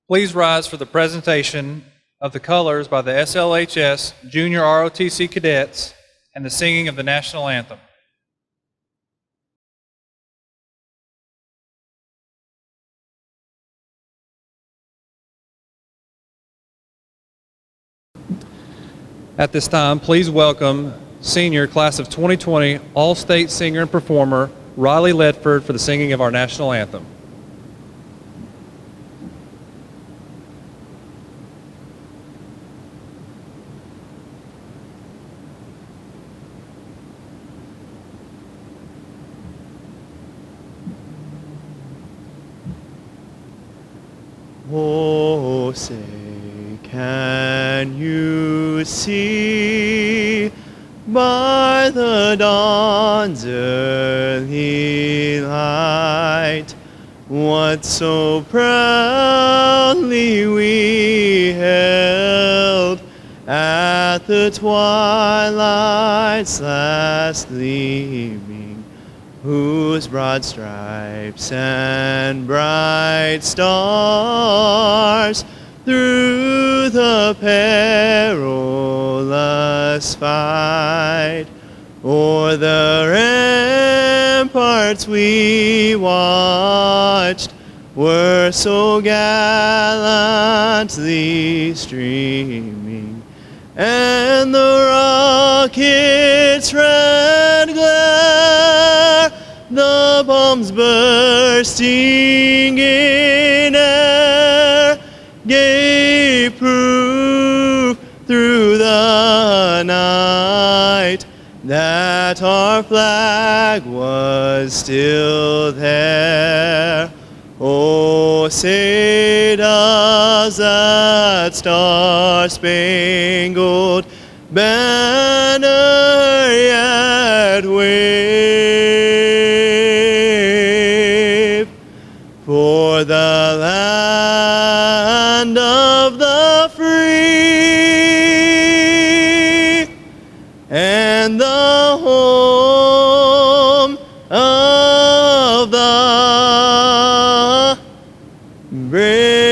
Please rise for the presentation of the colors by the SLHS Junior ROTC cadets and the singing of the National Anthem. At this time, please welcome senior class of 2020 All-State singer and performer Riley Ledford for the singing of our National Anthem. Oh, say, can you see by the dawn's early light what so proudly we held at the twilight's last gleaming, whose broad stripes and bright stars through the perilous fight o'er the ramparts we watched were so gallantly streaming, and the rocket's red glare, the bombs bursting in air, gave proof through the night that our flag was still there. Oh, say does that star-spangled banner yet wave for the land of the free and the home of the brave.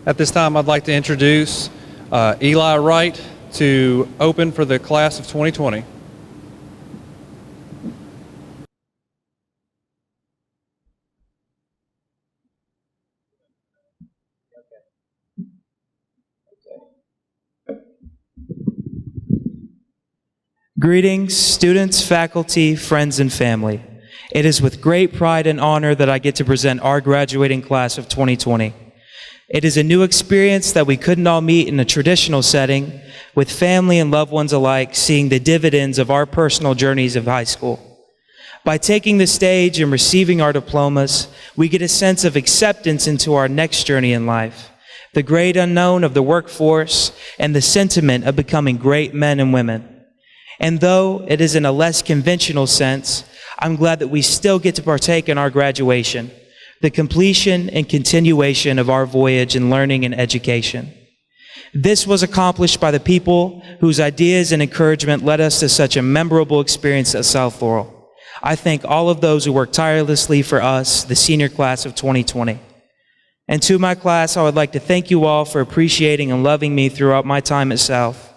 At this time, I'd like to introduce Eli Wright to open for the class of 2020. Greetings, students, faculty, friends, and family. It is with great pride and honor that I get to present our graduating class of 2020. It is a new experience that we couldn't all meet in a traditional setting, with family and loved ones alike seeing the dividends of our personal journeys of high school. By taking the stage and receiving our diplomas, we get a sense of acceptance into our next journey in life, the great unknown of the workforce, and the sentiment of becoming great men and women. And though it is in a less conventional sense, I'm glad that we still get to partake in our graduation, the completion and continuation of our voyage in learning and education. This was accomplished by the people whose ideas and encouragement led us to such a memorable experience at South Laurel. I thank all of those who worked tirelessly for us, the senior class of 2020. And to my class, I would like to thank you all for appreciating and loving me throughout my time at South.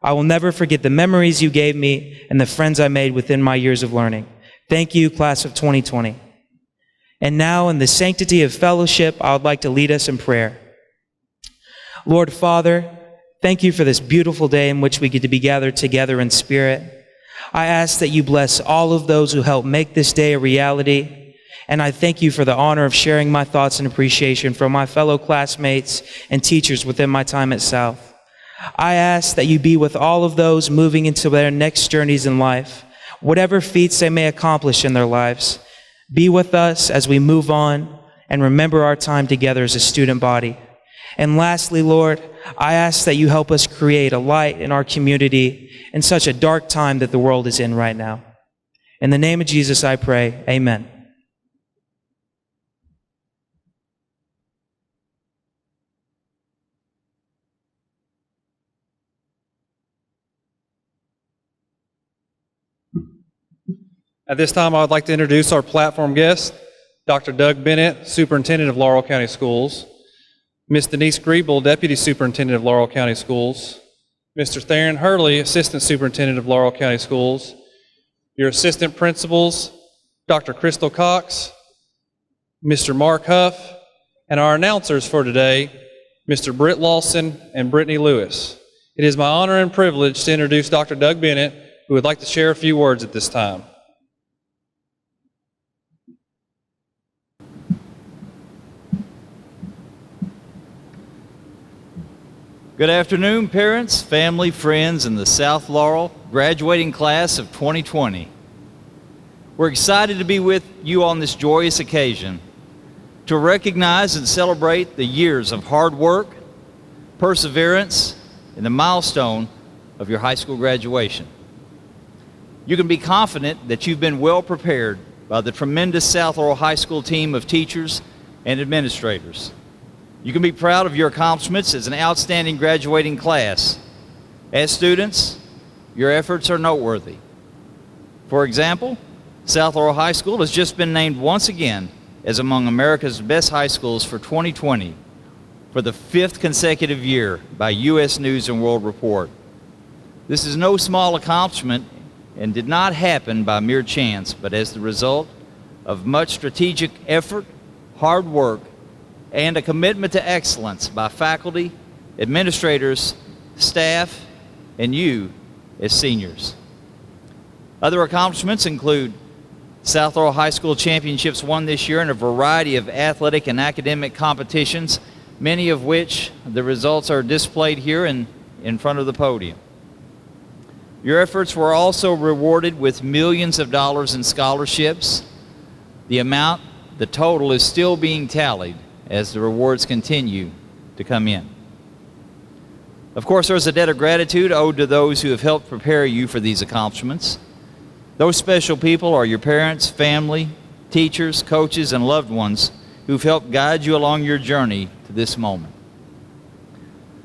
I will never forget the memories you gave me and the friends I made within my years of learning. Thank you, class of 2020. And now, in the sanctity of fellowship, I would like to lead us in prayer. Lord Father, thank you for this beautiful day in which we get to be gathered together in spirit. I ask that you bless all of those who help make this day a reality. And I thank you for the honor of sharing my thoughts and appreciation from my fellow classmates and teachers within my time at South. I ask that you be with all of those moving into their next journeys in life, whatever feats they may accomplish in their lives. Be with us as we move on and remember our time together as a student body. And lastly, Lord, I ask that you help us create a light in our community in such a dark time that the world is in right now. In the name of Jesus, I pray, amen. At this time, I would like to introduce our platform guest, Dr. Doug Bennett, Superintendent of Laurel County Schools, Ms. Denise Griebel, Deputy Superintendent of Laurel County Schools, Mr. Theron Hurley, Assistant Superintendent of Laurel County Schools, your Assistant Principals, Dr. Crystal Cox, Mr. Mark Huff, and our announcers for today, Mr. Britt Lawson and Brittany Lewis. It is my honor and privilege to introduce Dr. Doug Bennett, who would like to share a few words at this time. Good afternoon, parents, family, friends, and the South Laurel graduating class of 2020. We're excited to be with you on this joyous occasion to recognize and celebrate the years of hard work, perseverance, and the milestone of your high school graduation. You can be confident that you've been well prepared by the tremendous South Laurel High School team of teachers and administrators. You can be proud of your accomplishments as an outstanding graduating class. As students, your efforts are noteworthy. For example, South Laurel High School has just been named once again as among America's best high schools for 2020 for the 5th consecutive year by U.S. News & World Report. This is no small accomplishment and did not happen by mere chance, but as the result of much strategic effort, hard work, and a commitment to excellence by faculty, administrators, staff, and you as seniors. Other accomplishments include South Laurel High School championships won this year in a variety of athletic and academic competitions, many of which the results are displayed here in front of the podium. Your efforts were also rewarded with millions of dollars in scholarships. The total is still being tallied as the rewards continue to come in. Of course, there's a debt of gratitude owed to those who have helped prepare you for these accomplishments. Those special people are your parents, family, teachers, coaches, and loved ones who've helped guide you along your journey to this moment.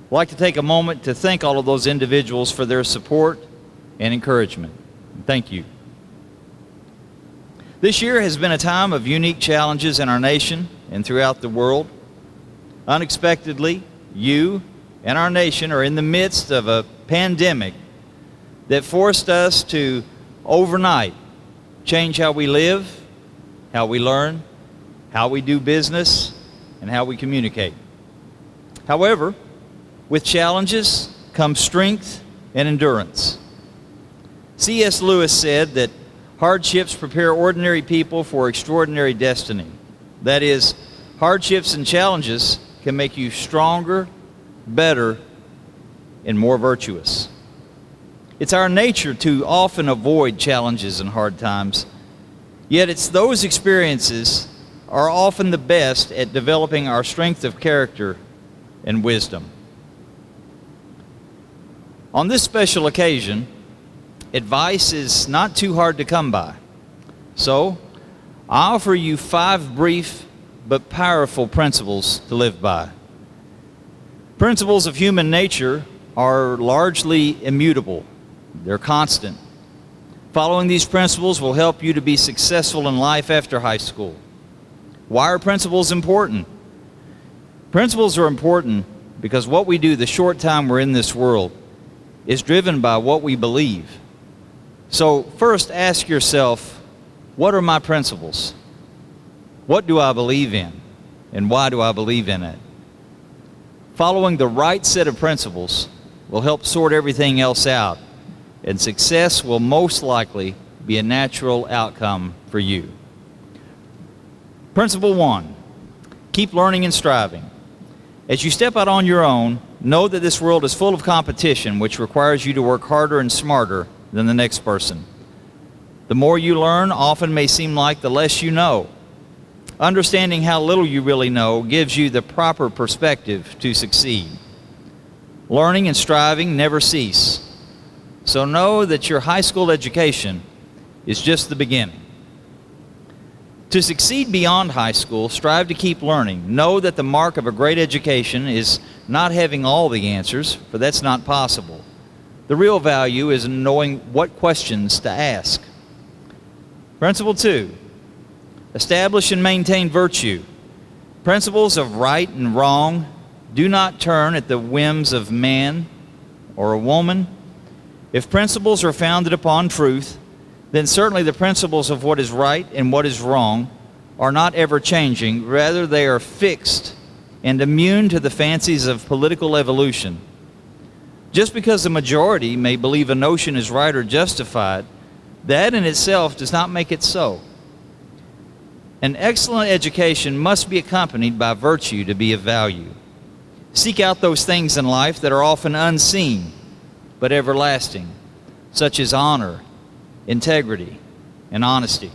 I'd like to take a moment to thank all of those individuals for their support and encouragement. Thank you. This year has been a time of unique challenges in our nation and throughout the world. Unexpectedly, you and our nation are in the midst of a pandemic that forced us to overnight change how we live, how we learn, how we do business, and how we communicate. However, with challenges comes strength and endurance. C.S. Lewis said that hardships prepare ordinary people for extraordinary destiny. That is, hardships and challenges can make you stronger, better, and more virtuous. It's our nature to often avoid challenges and hard times, yet it's those experiences are often the best at developing our strength of character and wisdom. On this special occasion, advice is not too hard to come by. So, I offer you 5 brief but powerful principles to live by. Principles of human nature are largely immutable. They're constant. Following these principles will help you to be successful in life after high school. Why are principles important? Principles are important because what we do the short time we're in this world is driven by what we believe. So first ask yourself, what are my principles? What do I believe in? And why do I believe in it? Following the right set of principles will help sort everything else out, and success will most likely be a natural outcome for you. Principle 1, keep learning and striving. As you step out on your own, know that this world is full of competition, which requires you to work harder and smarter than the next person. The more you learn often may seem like the less you know. Understanding how little you really know gives you the proper perspective to succeed. Learning and striving never cease. So know that your high school education is just the beginning. To succeed beyond high school, strive to keep learning. Know that the mark of a great education is not having all the answers, for that's not possible. The real value is in knowing what questions to ask. Principle 2, establish and maintain virtue. Principles of right and wrong do not turn at the whims of man or a woman. If principles are founded upon truth, then certainly the principles of what is right and what is wrong are not ever changing. Rather, they are fixed and immune to the fancies of political evolution. Just because the majority may believe a notion is right or justified, that in itself does not make it so. An excellent education must be accompanied by virtue to be of value. Seek out those things in life that are often unseen but everlasting, such as honor, integrity, and honesty.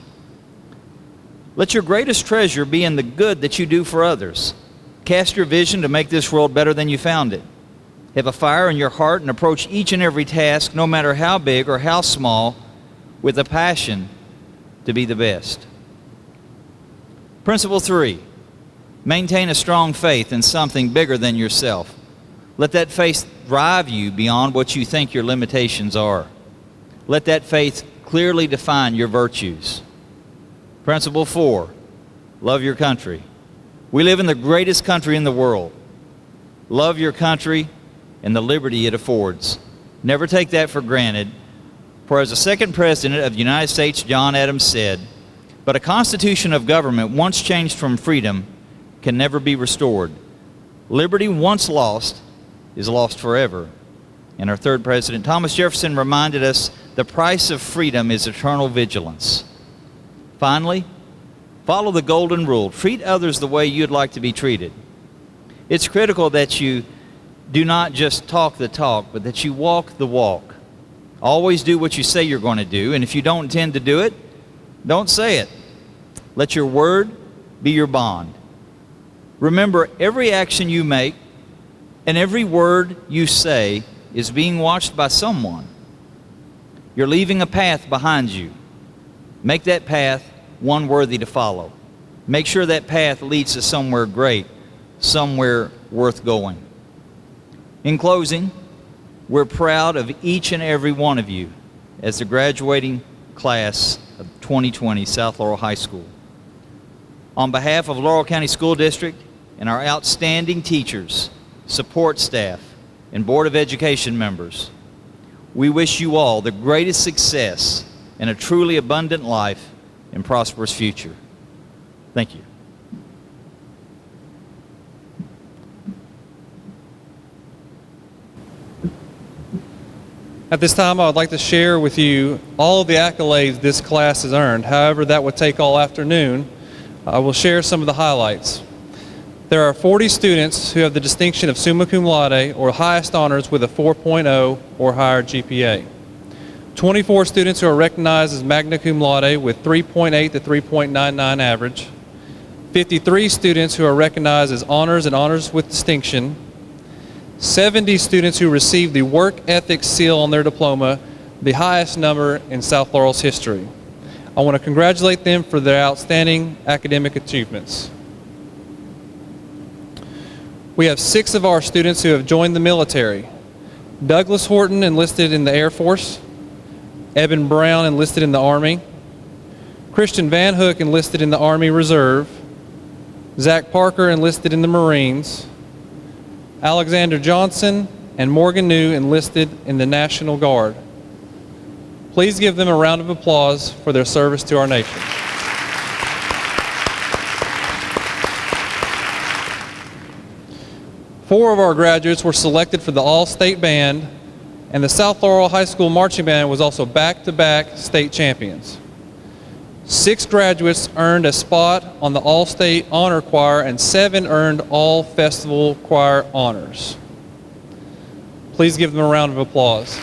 Let your greatest treasure be in the good that you do for others. Cast your vision to make this world better than you found it. Have a fire in your heart and approach each and every task, no matter how big or how small, with a passion to be the best. Principle 3, maintain a strong faith in something bigger than yourself. Let that faith drive you beyond what you think your limitations are. Let that faith clearly define your virtues. Principle 4, love your country. We live in the greatest country in the world. Love your country and the liberty it affords. Never take that for granted. For as the second president of the United States, John Adams, said, "But a constitution of government once changed from freedom can never be restored. Liberty once lost is lost forever." And our third president, Thomas Jefferson, reminded us the price of freedom is eternal vigilance. Finally, follow the golden rule. Treat others the way you'd like to be treated. It's critical that you do not just talk the talk, but that you walk the walk. Always do what you say you're going to do, and if you don't intend to do it, don't say it. Let your word be your bond. Remember, every action you make and every word you say is being watched by someone. You're leaving a path behind you. Make that path one worthy to follow. Make sure that path leads to somewhere great, somewhere worth going. In closing, we're proud of each and every one of you as the graduating class of 2020 South Laurel High School. On behalf of Laurel County School District and our outstanding teachers, support staff, and Board of Education members, we wish you all the greatest success and a truly abundant life and prosperous future. Thank you. At this time, I would like to share with you all of the accolades this class has earned. However, that would take all afternoon. I will share some of the highlights. There are 40 students who have the distinction of summa cum laude, or highest honors with a 4.0 or higher GPA. 24 students who are recognized as magna cum laude with 3.8 to 3.99 average. 53 students who are recognized as honors and honors with distinction. 70 students who received the work ethic seal on their diploma, the highest number in South Laurel's history. I want to congratulate them for their outstanding academic achievements. We have 6 of our students who have joined the military. Douglas Horton enlisted in the Air Force. Eben Brown enlisted in the Army. Christian Van Hook enlisted in the Army Reserve. Zach Parker enlisted in the Marines. Alexander Johnson and Morgan New enlisted in the National Guard. Please give them a round of applause for their service to our nation. Four of our graduates were selected for the All-State Band, and the South Laurel High School Marching Band was also back-to-back state champions. 6 graduates earned a spot on the All-State Honor Choir, and 7 earned All-Festival Choir honors. Please give them a round of applause.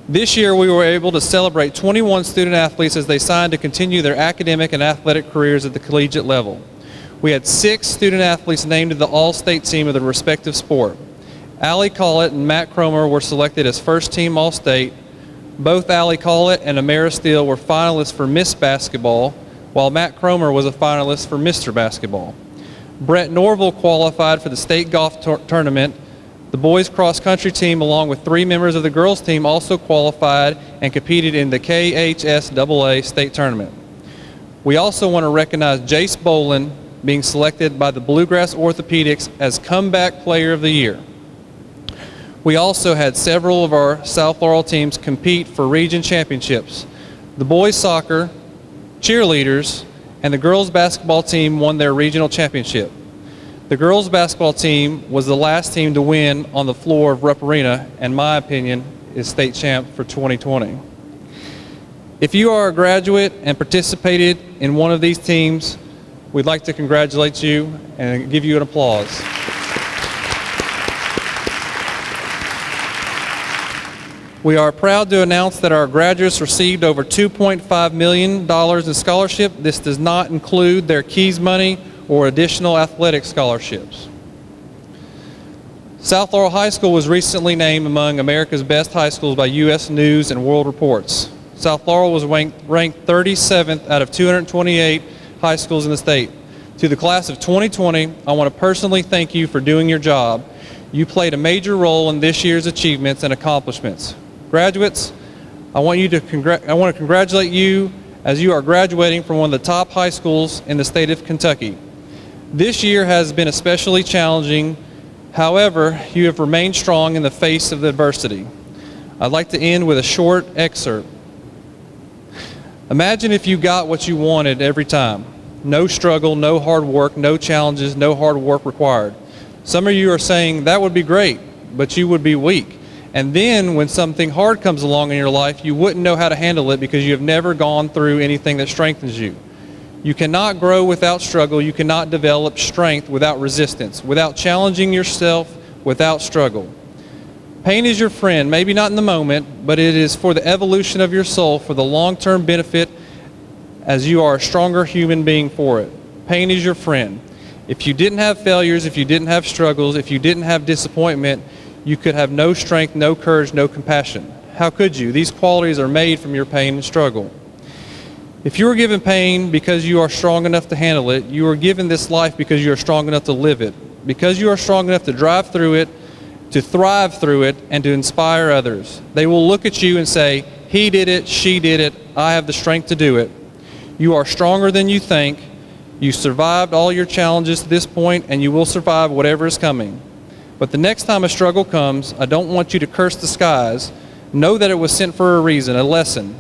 This year, we were able to celebrate 21 student athletes as they signed to continue their academic and athletic careers at the collegiate level. We had 6 student athletes named to the All-State team of their respective sport. Allie Collett and Matt Cromer were selected as first-team All-State. Both Allie Collett and Amara Steele were finalists for Miss Basketball, while Matt Cromer was a finalist for Mr. Basketball. Brett Norville qualified for the state golf tournament The boys cross-country team, along with 3 members of the girls team, also qualified and competed in the KHSAA state tournament. We also want to recognize Jace Bolin being selected by the Bluegrass Orthopedics as Comeback Player of the Year. We also had several of our South Laurel teams compete for region championships. The boys soccer, cheerleaders, and the girls basketball team won their regional championship. The girls basketball team was the last team to win on the floor of Rupp Arena, and in my opinion, is state champ for 2020. If you are a graduate and participated in one of these teams, we'd like to congratulate you and give you an applause. We are proud to announce that our graduates received over $2.5 million in scholarship. This does not include their Keys money or additional athletic scholarships. South Laurel High School was recently named among America's best high schools by U.S. News and World Reports. South Laurel was ranked 37th out of 228 high schools in the state. To the class of 2020, I want to personally thank you for doing your job. You played a major role in this year's achievements and accomplishments. Graduates, I want to congratulate you as you are graduating from one of the top high schools in the state of Kentucky. This year has been especially challenging. However, you have remained strong in the face of adversity. I'd like to end with a short excerpt. Imagine if you got what you wanted every time. No struggle, no hard work, no challenges, no hard work required. Some of you are saying that would be great, but you would be weak. And then when something hard comes along in your life, you wouldn't know how to handle it because you have never gone through anything that strengthens you. You cannot grow without struggle. You cannot develop strength without resistance, without challenging yourself, without struggle. Pain is your friend, maybe not in the moment, but it is for the evolution of your soul, for the long-term benefit as you are a stronger human being for it. Pain is your friend. If you didn't have failures, if you didn't have struggles, if you didn't have disappointment, you could have no strength, no courage, no compassion. How could you? These qualities are made from your pain and struggle. If you were given pain because you are strong enough to handle it, you are given this life because you are strong enough to live it, because you are strong enough to drive through it, to thrive through it, and to inspire others. They will look at you and say, he did it, she did it, I have the strength to do it. You are stronger than you think. You survived all your challenges to this point, and you will survive whatever is coming. But the next time a struggle comes, I don't want you to curse the skies. Know that it was sent for a reason, a lesson.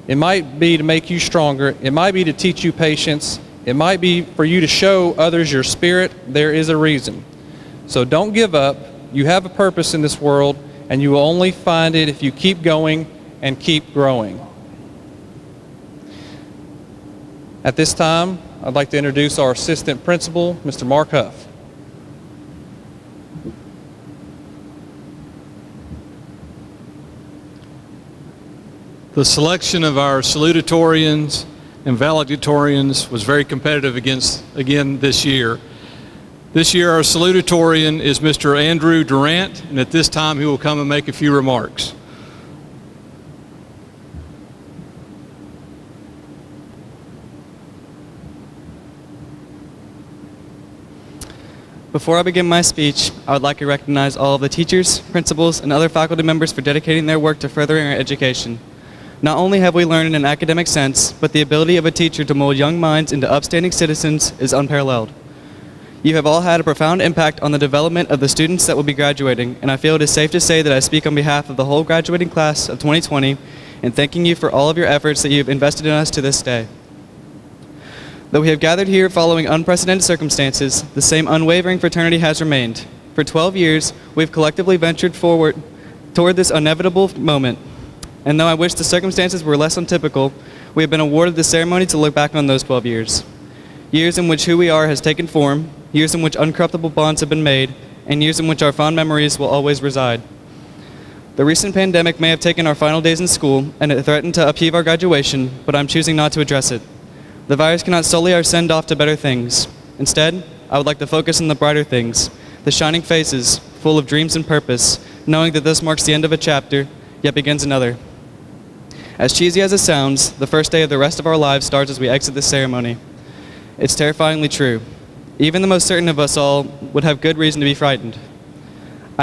It might be to make you stronger. It might be to teach you patience. It might be for you to show others your spirit. There is a reason. So don't give up. You have a purpose in this world, and you will only find it if you keep going and keep growing. At this time, I'd like to introduce our assistant principal, Mr. Mark Huff. The selection of our Salutatorians and Valedictorians was very competitive again this year. This year our Salutatorian is Mr. Andrew Durant, and at this time he will come and make a few remarks. Before I begin my speech, I would like to recognize all of the teachers, principals, and other faculty members for dedicating their work to furthering our education. Not only have we learned in an academic sense, but the ability of a teacher to mold young minds into upstanding citizens is unparalleled. You have all had a profound impact on the development of the students that will be graduating, and I feel it is safe to say that I speak on behalf of the whole graduating class of 2020 in thanking you for all of your efforts that you have invested in us to this day. Though we have gathered here following unprecedented circumstances, the same unwavering fraternity has remained. For 12 years, we have collectively ventured forward toward this inevitable moment. And though I wish the circumstances were less untypical, we have been awarded the ceremony to look back on those 12 years. Years in which who we are has taken form, years in which uncorruptible bonds have been made, and years in which our fond memories will always reside. The recent pandemic may have taken our final days in school, and it threatened to upheave our graduation, but I'm choosing not to address it. The virus cannot sully our send-off to better things. Instead, I would like to focus on the brighter things, the shining faces, full of dreams and purpose, knowing that this marks the end of a chapter, yet begins another. As cheesy as it sounds, the first day of the rest of our lives starts as we exit this ceremony. It's terrifyingly true. Even the most certain of us all would have good reason to be frightened.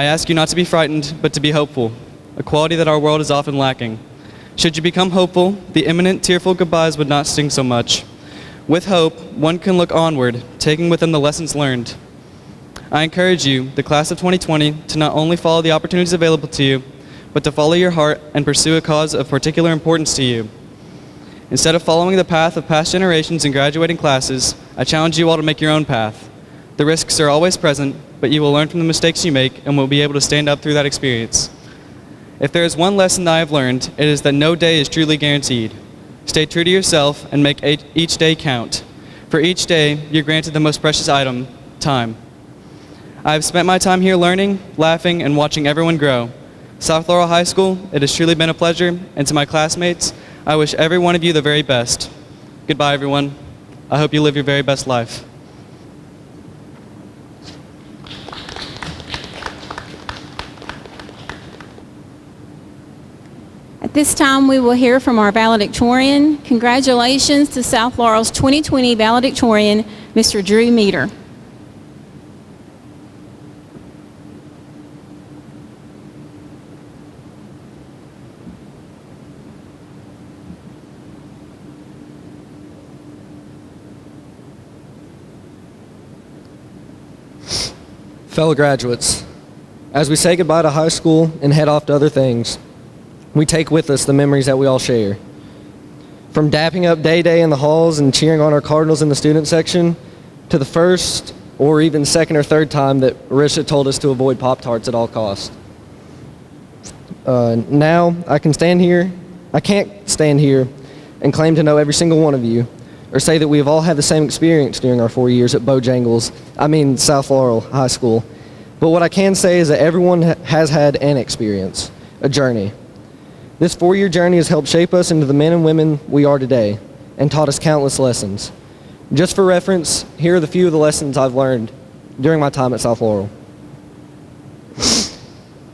I ask you not to be frightened, but to be hopeful, a quality that our world is often lacking. Should you become hopeful, the imminent tearful goodbyes would not sting so much. With hope, one can look onward, taking with them the lessons learned. I encourage you, the class of 2020, to not only follow the opportunities available to you, but to follow your heart and pursue a cause of particular importance to you. Instead of following the path of past generations and graduating classes, I challenge you all to make your own path. The risks are always present, but you will learn from the mistakes you make and will be able to stand up through that experience. If there is one lesson that I have learned, it is that no day is truly guaranteed. Stay true to yourself and make each day count. For each day, you're granted the most precious item, time. I have spent my time here learning, laughing, and watching everyone grow. South Laurel High School, it has truly been a pleasure, and to my classmates, I wish every one of you the very best. Goodbye, everyone. I hope you live your very best life. At this time, we will hear from our valedictorian. Congratulations to South Laurel's 2020 valedictorian, Mr. Drew Meter. Fellow graduates, as we say goodbye to high school and head off to other things, we take with us the memories that we all share. From dapping up Day in the halls and cheering on our Cardinals in the student section, to the first or even second or third time that Risha told us to avoid Pop-Tarts at all costs. Now, I can't stand here and claim to know every single one of you, or say that we have all had the same experience during our 4 years at South Laurel High School. But what I can say is that everyone has had an experience, a journey. This 4-year journey has helped shape us into the men and women we are today, and taught us countless lessons. Just for reference, here are the few of the lessons I've learned during my time at South Laurel.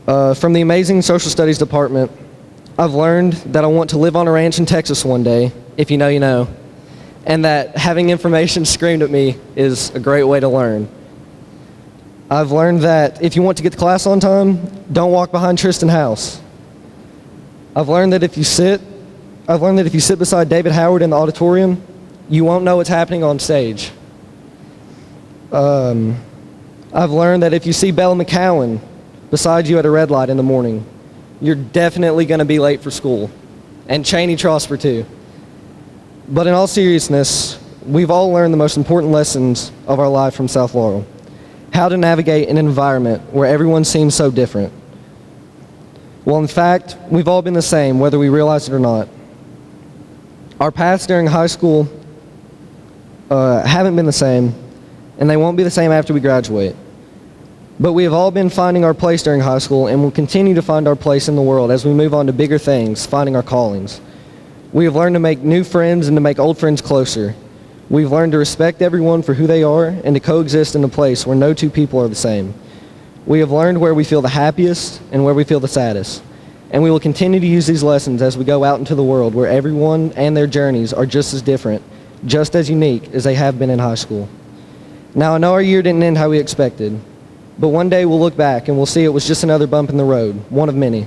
From the amazing social studies department, I've learned that I want to live on a ranch in Texas one day, if you know, you know, and that having information screamed at me is a great way to learn. I've learned that if you want to get to class on time, don't walk behind Tristan House. I've learned that if you sit beside David Howard in the auditorium, you won't know what's happening on stage. I've learned that if you see Bella McCowan beside you at a red light in the morning, you're definitely going to be late for school. And Cheney Trosper too. But in all seriousness, we've all learned the most important lessons of our life from South Laurel. How to navigate an environment where everyone seems so different. Well, in fact, we've all been the same, whether we realize it or not. Our paths during high school haven't been the same, and they won't be the same after we graduate. But we have all been finding our place during high school, and will continue to find our place in the world as we move on to bigger things, finding our callings. We have learned to make new friends and to make old friends closer. We've learned to respect everyone for who they are and to coexist in a place where no two people are the same. We have learned where we feel the happiest and where we feel the saddest. And we will continue to use these lessons as we go out into the world where everyone and their journeys are just as different, just as unique as they have been in high school. Now, I know our year didn't end how we expected, but one day we'll look back and we'll see it was just another bump in the road, one of many.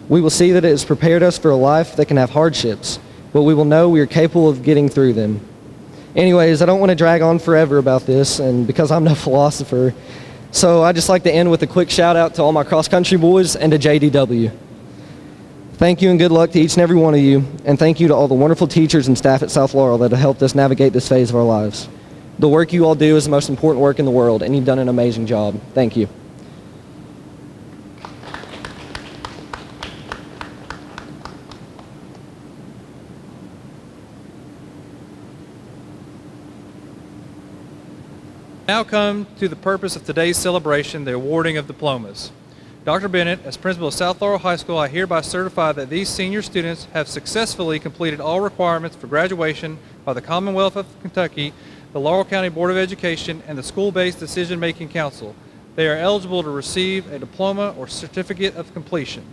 We will see that it has prepared us for a life that can have hardships, but we will know we are capable of getting through them. Anyways, I don't want to drag on forever about this, and because I'm no philosopher, so I'd just like to end with a quick shout out to all my cross-country boys and to JDW. Thank you and good luck to each and every one of you, and thank you to all the wonderful teachers and staff at South Laurel that have helped us navigate this phase of our lives. The work you all do is the most important work in the world, and you've done an amazing job. Thank you. Now come to the purpose of today's celebration, the awarding of diplomas. Dr. Bennett, as principal of South Laurel High School, I hereby certify that these senior students have successfully completed all requirements for graduation by the Commonwealth of Kentucky, the Laurel County Board of Education, and the School-Based Decision-Making Council. They are eligible to receive a diploma or certificate of completion.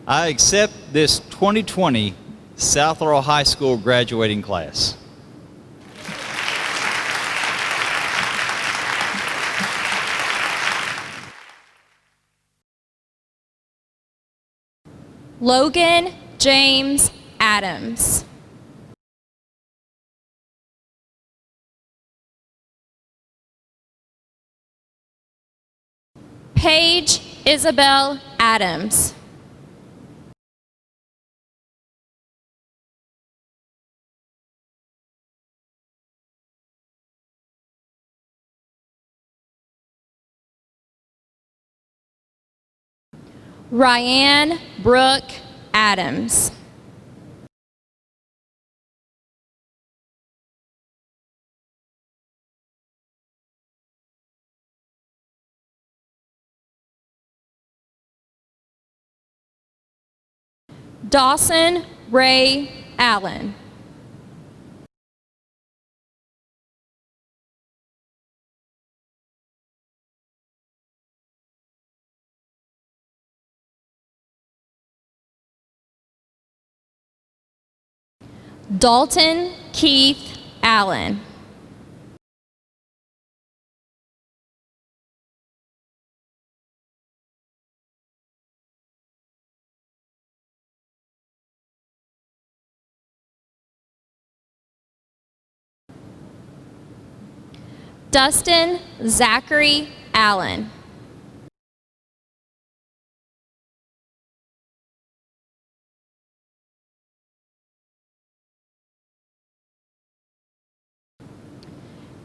I accept this 2020 South Laurel High School graduating class. Logan James Adams. Paige Isabel Adams. Ryan Brooke Adams. Dawson Ray Allen. Dalton Keith Allen. Dustin Zachary Allen.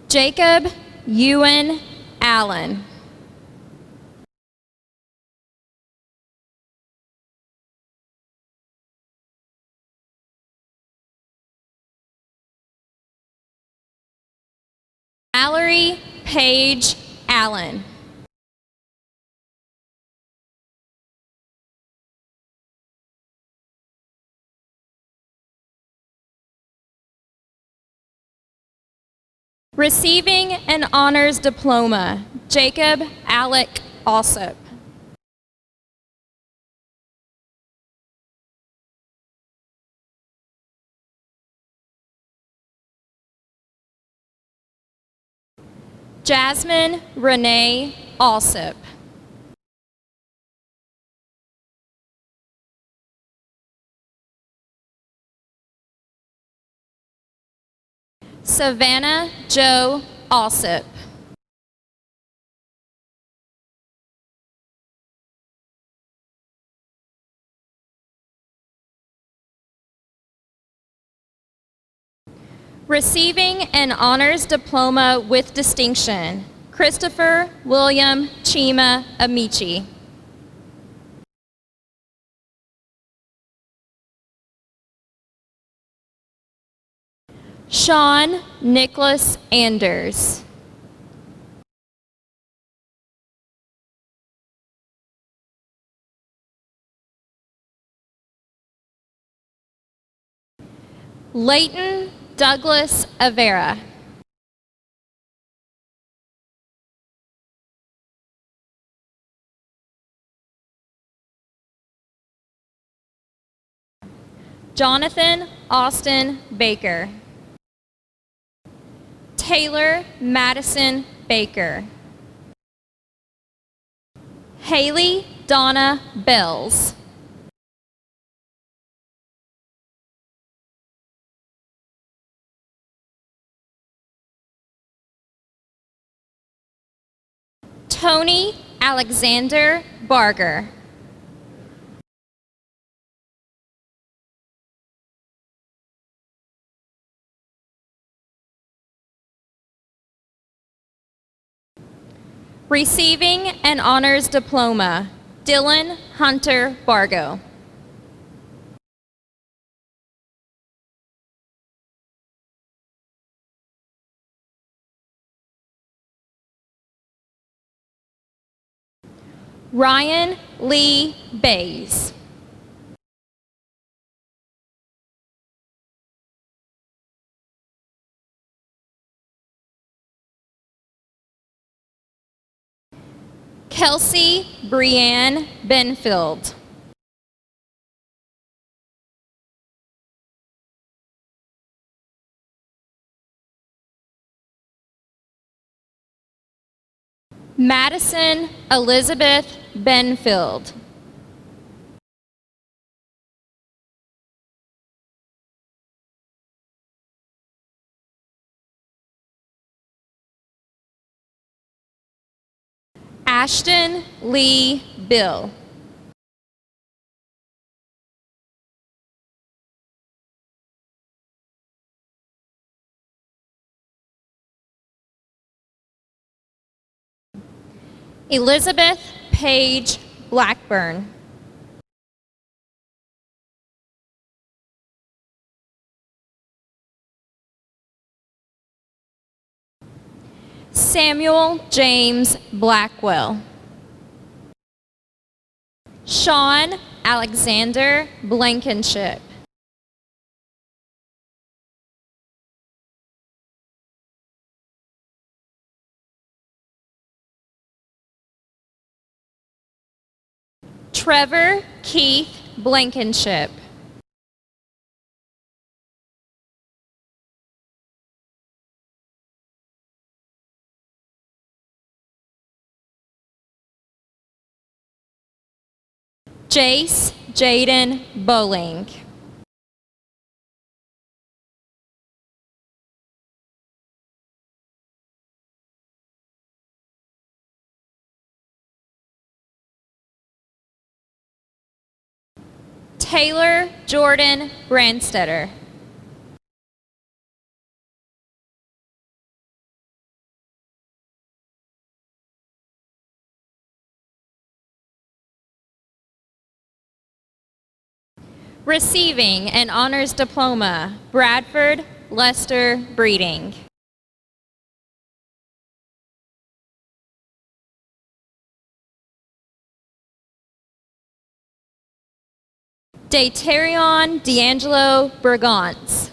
Jacob Ewan Allen. Mallory Page Allen. Receiving an honors diploma, Jacob Alec Alsop. Jasmine Renee Alsop. Savannah Joe Alsop. Receiving an honors diploma with distinction, Christopher William Chima Amici. Sean Nicholas Anders. Leighton Douglas Avera. Jonathan Austin Baker. Taylor Madison Baker. Haley Donna Bells. Tony Alexander Barger. Receiving an honors diploma, Dylan Hunter Bargo. Ryan Lee Bays. Kelsey Brianne Benfield. Madison Elizabeth Benfield. Ashton Lee Bill. Elizabeth Page Blackburn. Samuel James Blackwell. Sean Alexander Blankenship. Trevor Keith Blankenship. Jace Jaden Bowling. Taylor Jordan Branstetter. Receiving an honors diploma, Bradford Lester Breeding. Daterion D'Angelo Bergantz.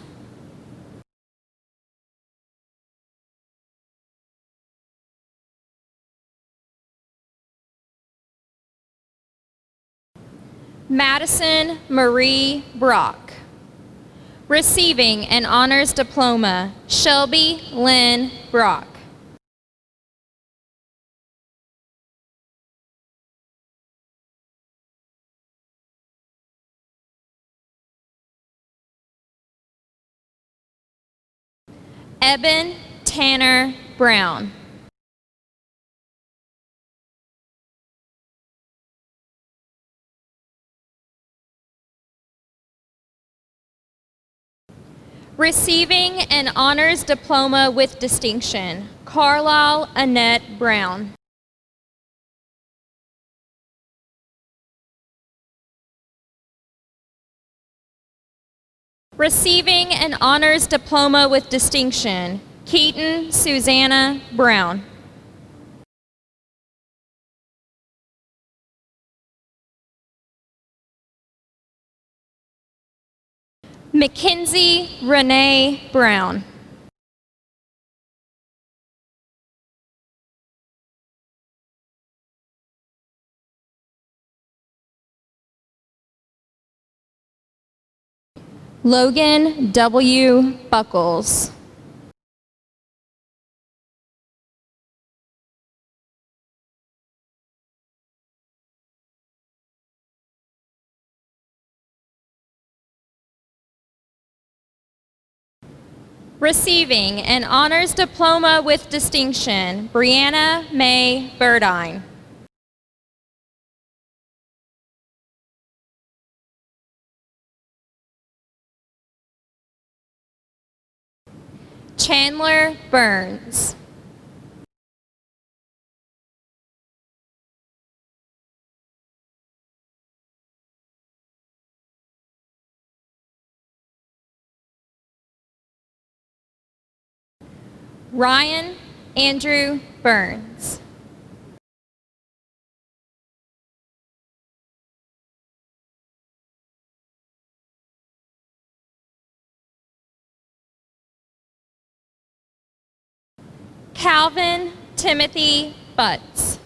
Madison Marie Brock. Receiving an honors diploma, Shelby Lynn Brock. Eben Tanner Brown. Receiving an honors diploma with distinction, Carlisle Annette Brown. Receiving an honors diploma with distinction, Keaton Susanna Brown. Mackenzie Renee Brown. Logan W. Buckles. Receiving an honors diploma with distinction, Brianna May Burdine. Chandler Burns. Ryan Andrew Burns. Calvin Timothy Butts.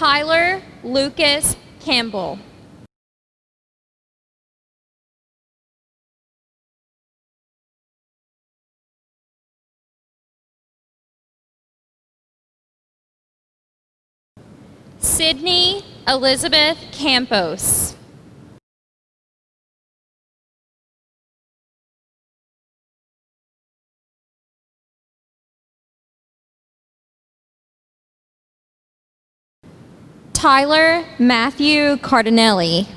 Tyler Lucas Campbell. Sydney Elizabeth Campos. Tyler Matthew Cardinelli.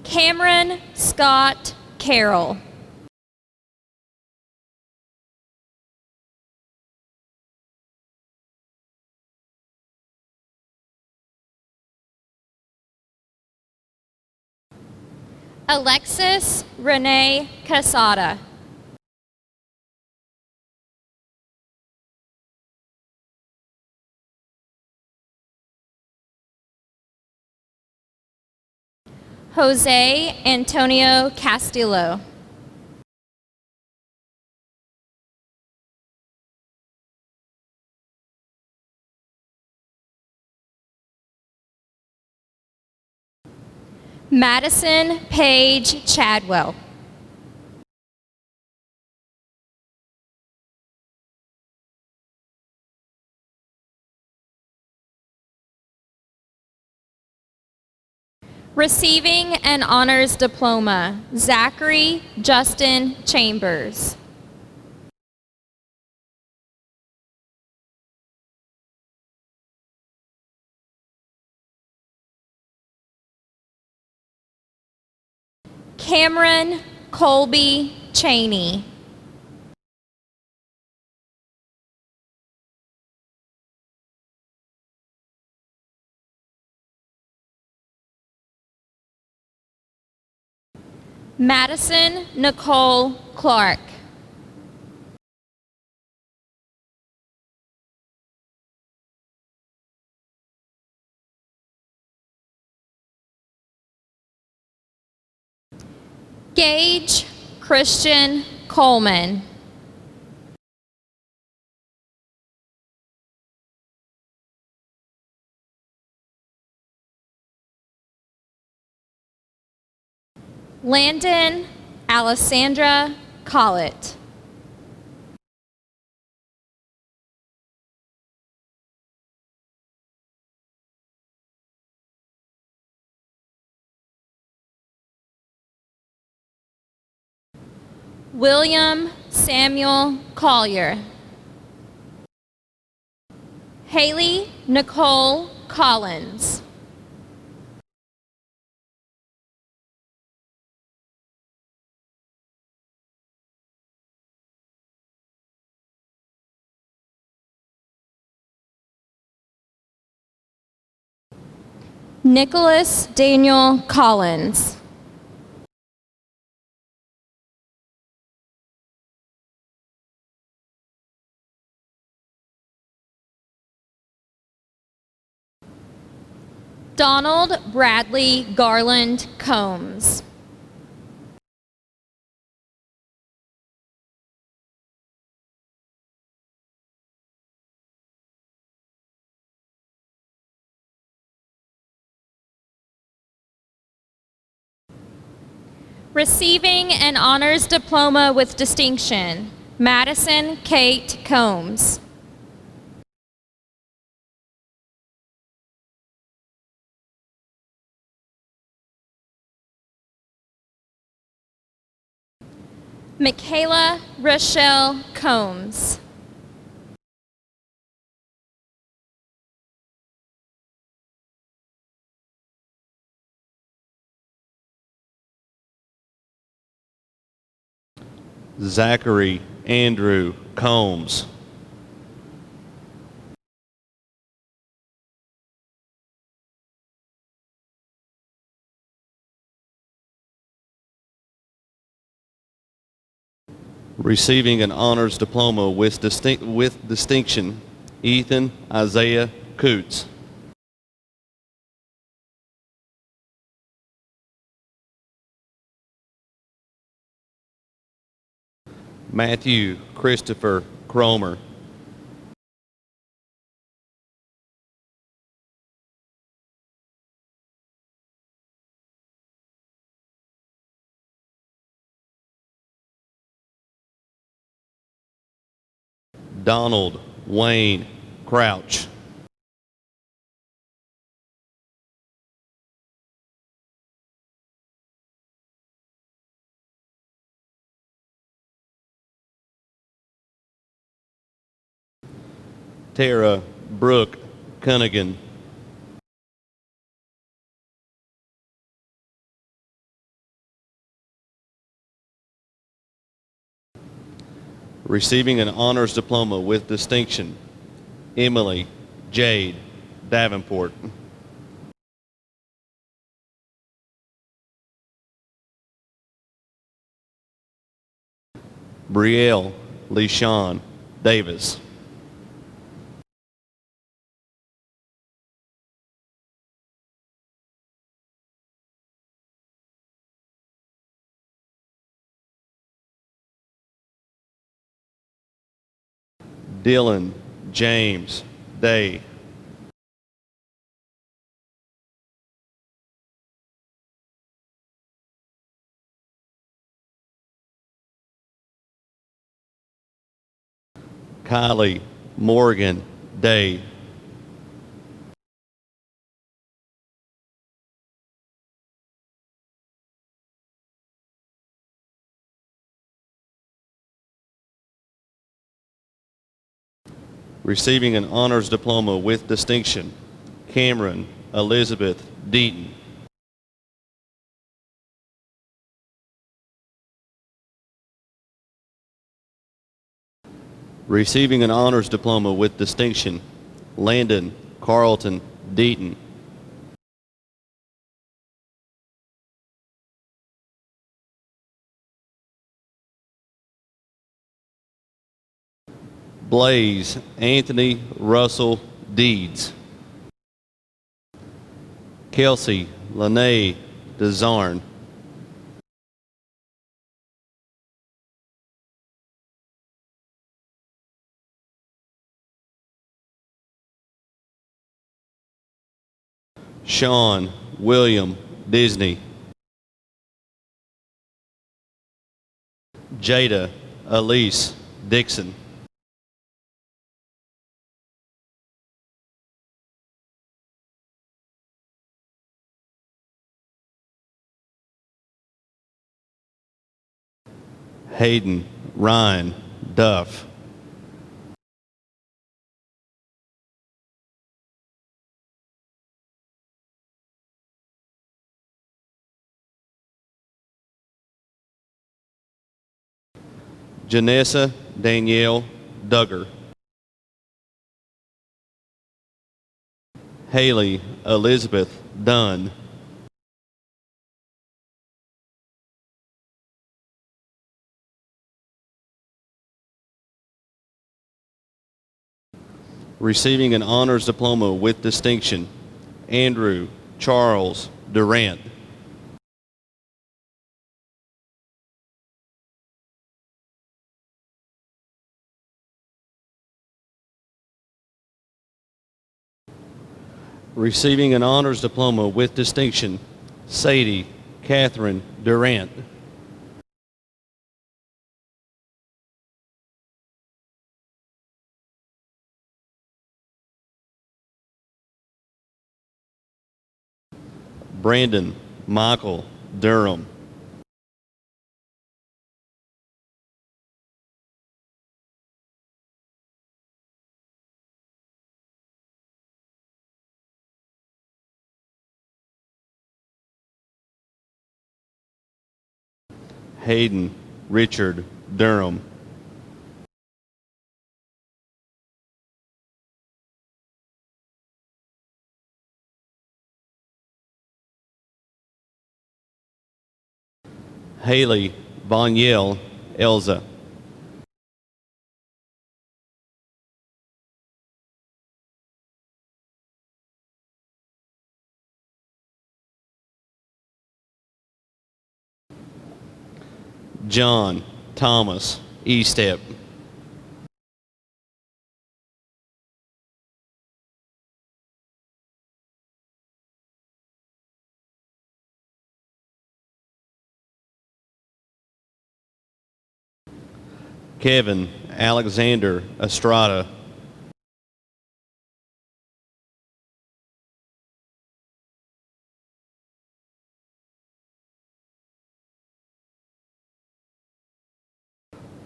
Cameron Scott Carroll. Alexis Renee Casada. Jose Antonio Castillo. Madison Paige Chadwell. Receiving an honors diploma, Zachary Justin Chambers. Cameron Colby Cheney. Madison Nicole Clark. Gage Christian Coleman. Landon Alessandra Collett. William Samuel Collier. Haley Nicole Collins. Nicholas Daniel Collins. Donald Bradley Garland Combs. Receiving an honors diploma with distinction, Madison Kate Combs. Michaela Rochelle Combs. Zachary Andrew Combs. Receiving an honors diploma with distinction, Ethan Isaiah Coots. Matthew Christopher Cromer. Donald Wayne Crouch. Tara Brooke Cunnigan. Receiving an honors diploma with distinction, Emily Jade Davenport. Brielle LeSean Davis. Dylan James Day. Kylie Morgan Day. Receiving an honors diploma with distinction, Cameron Elizabeth Deaton. Receiving an honors diploma with distinction, Landon Carlton Deaton. Blaze Anthony Russell Deeds. Kelsey Lene DeZarn. Sean William Disney. Jada Elise Dixon. Hayden Ryan Duff. Janessa Danielle Duggar. Haley Elizabeth Dunn. Receiving an honors diploma with distinction, Andrew Charles Durant. Receiving an honors diploma with distinction, Sadie Catherine Durant. Brandon Michael Durham. Hayden Richard Durham. Haley Vonyel Elza. John Thomas Estep. Kevin Alexander Estrada.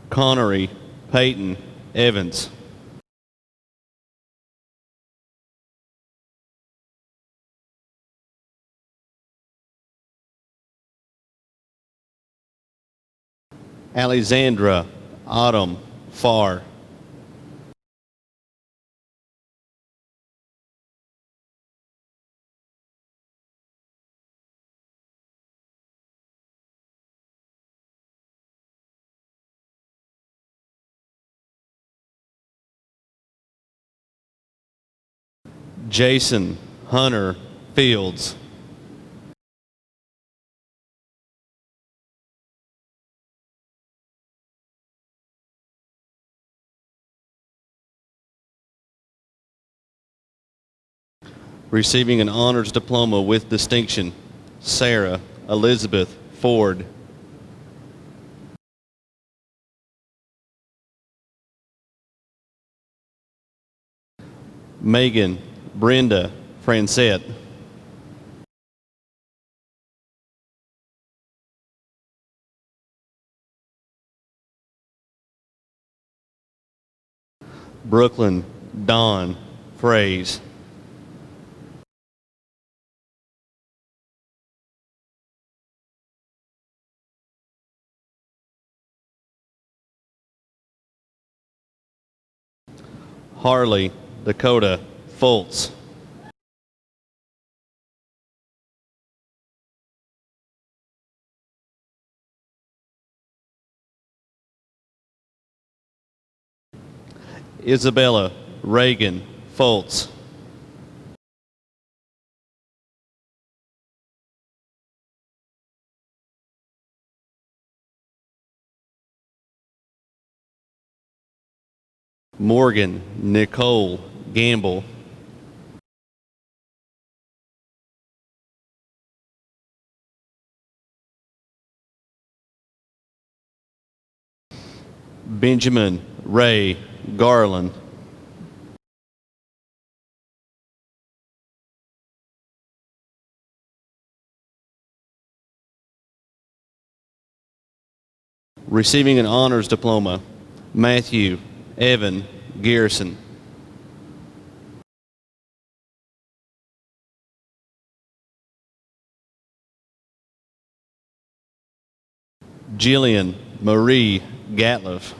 Connery Peyton Evans. Alexandra Autumn Farr. Jason Hunter Fields. Receiving an honors diploma with distinction, Sarah Elizabeth Ford. Megan Brenda Francette. Brooklyn Dawn Fraze. Harley Dakota Fultz. Isabella Reagan Fultz. Morgan Nicole Gamble. Benjamin Ray Garland. Receiving an honors diploma, Matthew Evan Garrison. Jillian Marie Gatliff.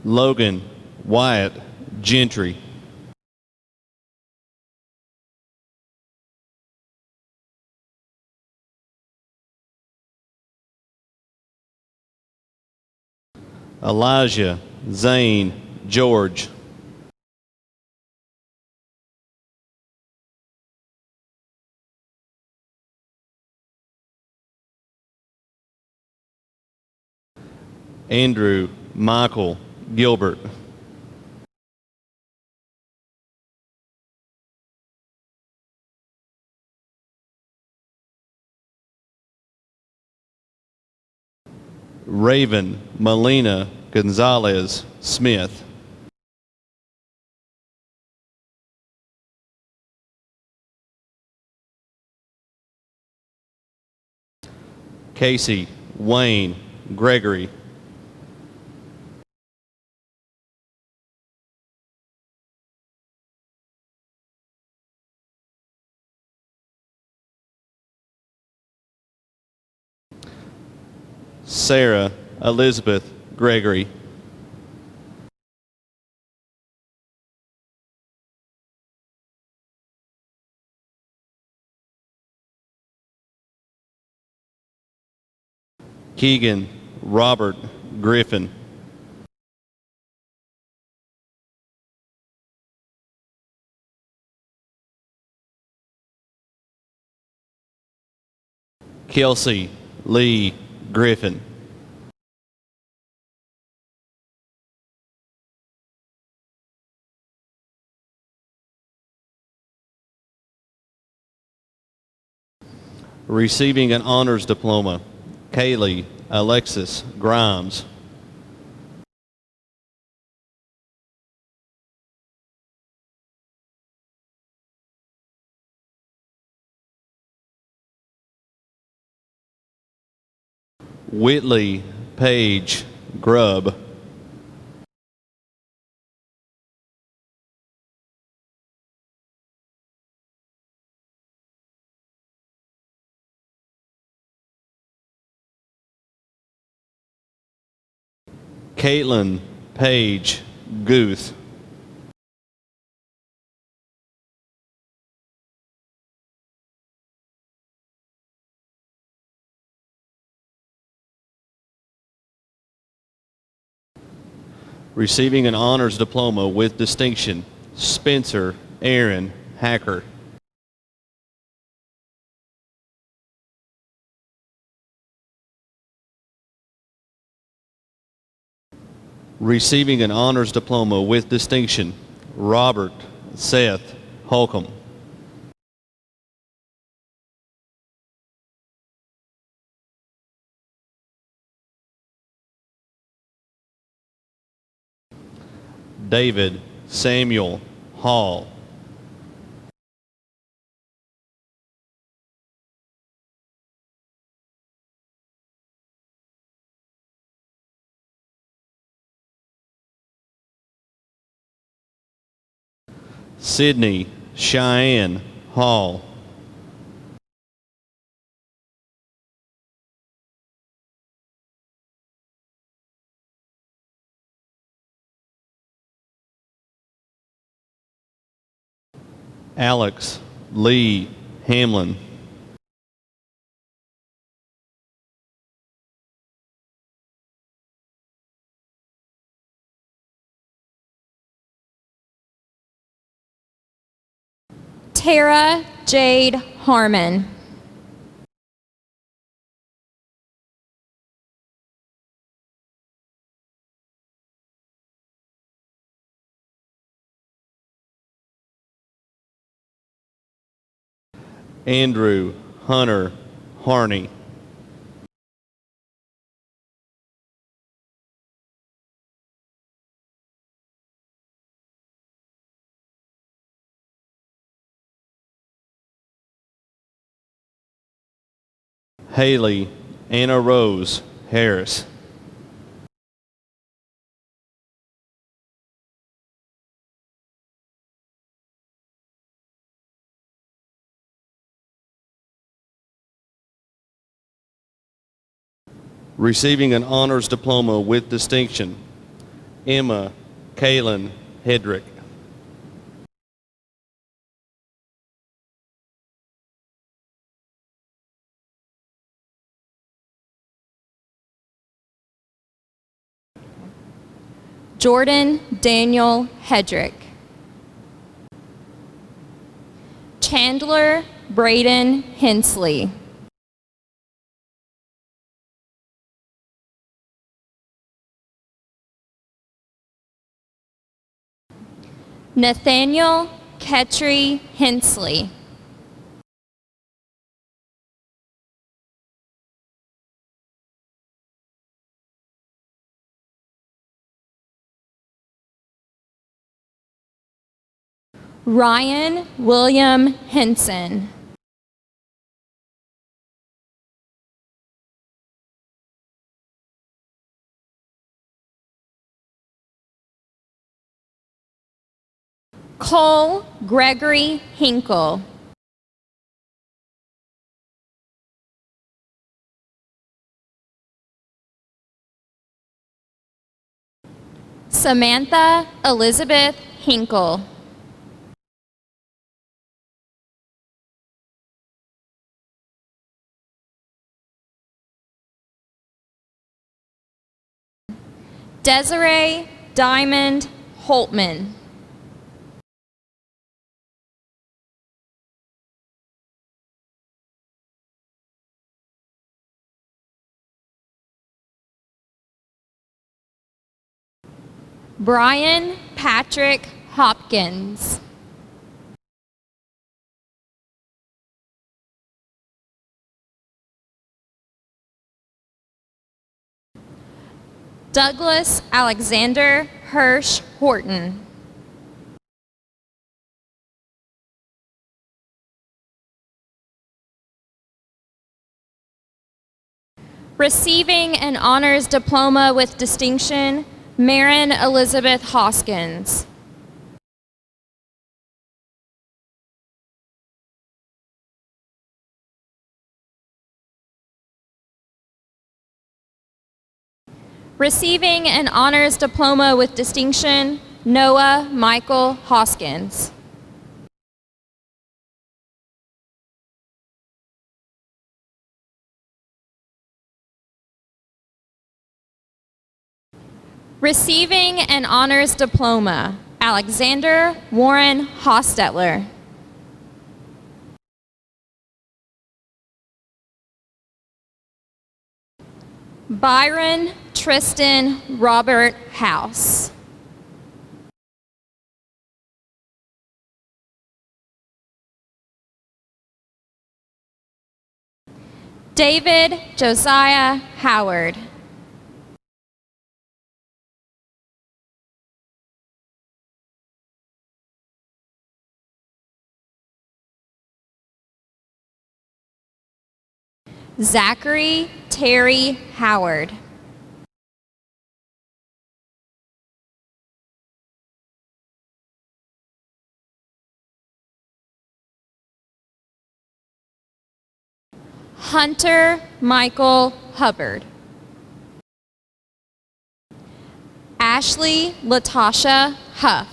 Logan Wyatt Gentry. Elijah Zane George. Andrew Michael Gilbert. Raven Melina Gonzalez Smith. Casey Wayne Gregory. Sarah Elizabeth Gregory. Keegan Robert Griffin. Kelsey Lee Griffin. Receiving an honors diploma, Kaylee Alexis Grimes. Whitley Page Grubb. Caitlin Paige Guth. Receiving an honors diploma with distinction, Spencer Aaron Hacker. Receiving an honors diploma with distinction, Robert Seth Holcomb. David Samuel Hall. Sydney Cheyenne Hall. Alex Lee Hamlin. Tara Jade Harmon. Andrew Hunter Harney. Haley Anna Rose Harris. Receiving an honors diploma with distinction, Emma Kaylin Hedrick. Jordan Daniel Hedrick. Chandler Braden Hensley. Nathaniel Ketry Hensley. Ryan William Henson. Cole Gregory Hinkle. Samantha Elizabeth Hinkle. Desiree Diamond Holtman. Brian Patrick Hopkins. Douglas Alexander Hirsch Horton. Receiving an honors diploma with distinction, Marin Elizabeth Hoskins. Receiving an honors diploma with distinction, Noah Michael Hoskins. Receiving an honors diploma, Alexander Warren Hostetler. Byron Tristan Robert House. David Josiah Howard. Zachary Terry Howard. Hunter Michael Hubbard. Ashley Latasha Huff.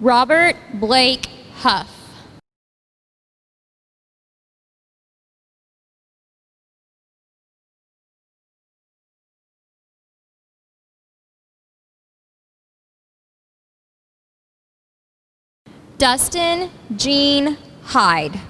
Robert Blake Huff. Dustin Jean Hyde.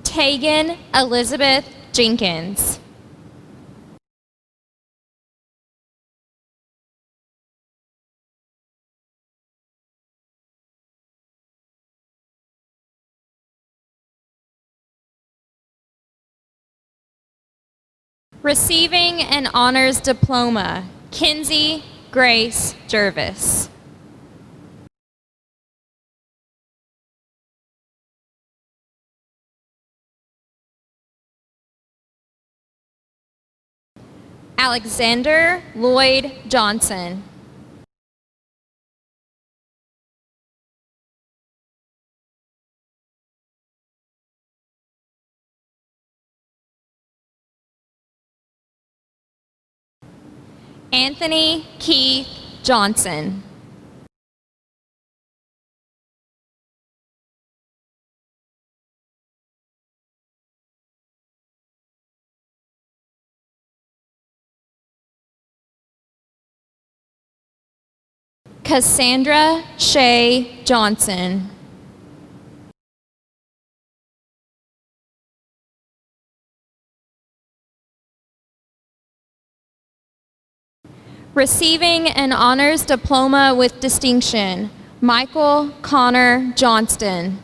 Tegan Elizabeth Jenkins. Receiving an honors diploma, Kinsey Grace Jervis. Alexander Lloyd Johnson. Anthony Keith Johnson. Cassandra Shea Johnson. Receiving an honors diploma with distinction, Michael Connor Johnston.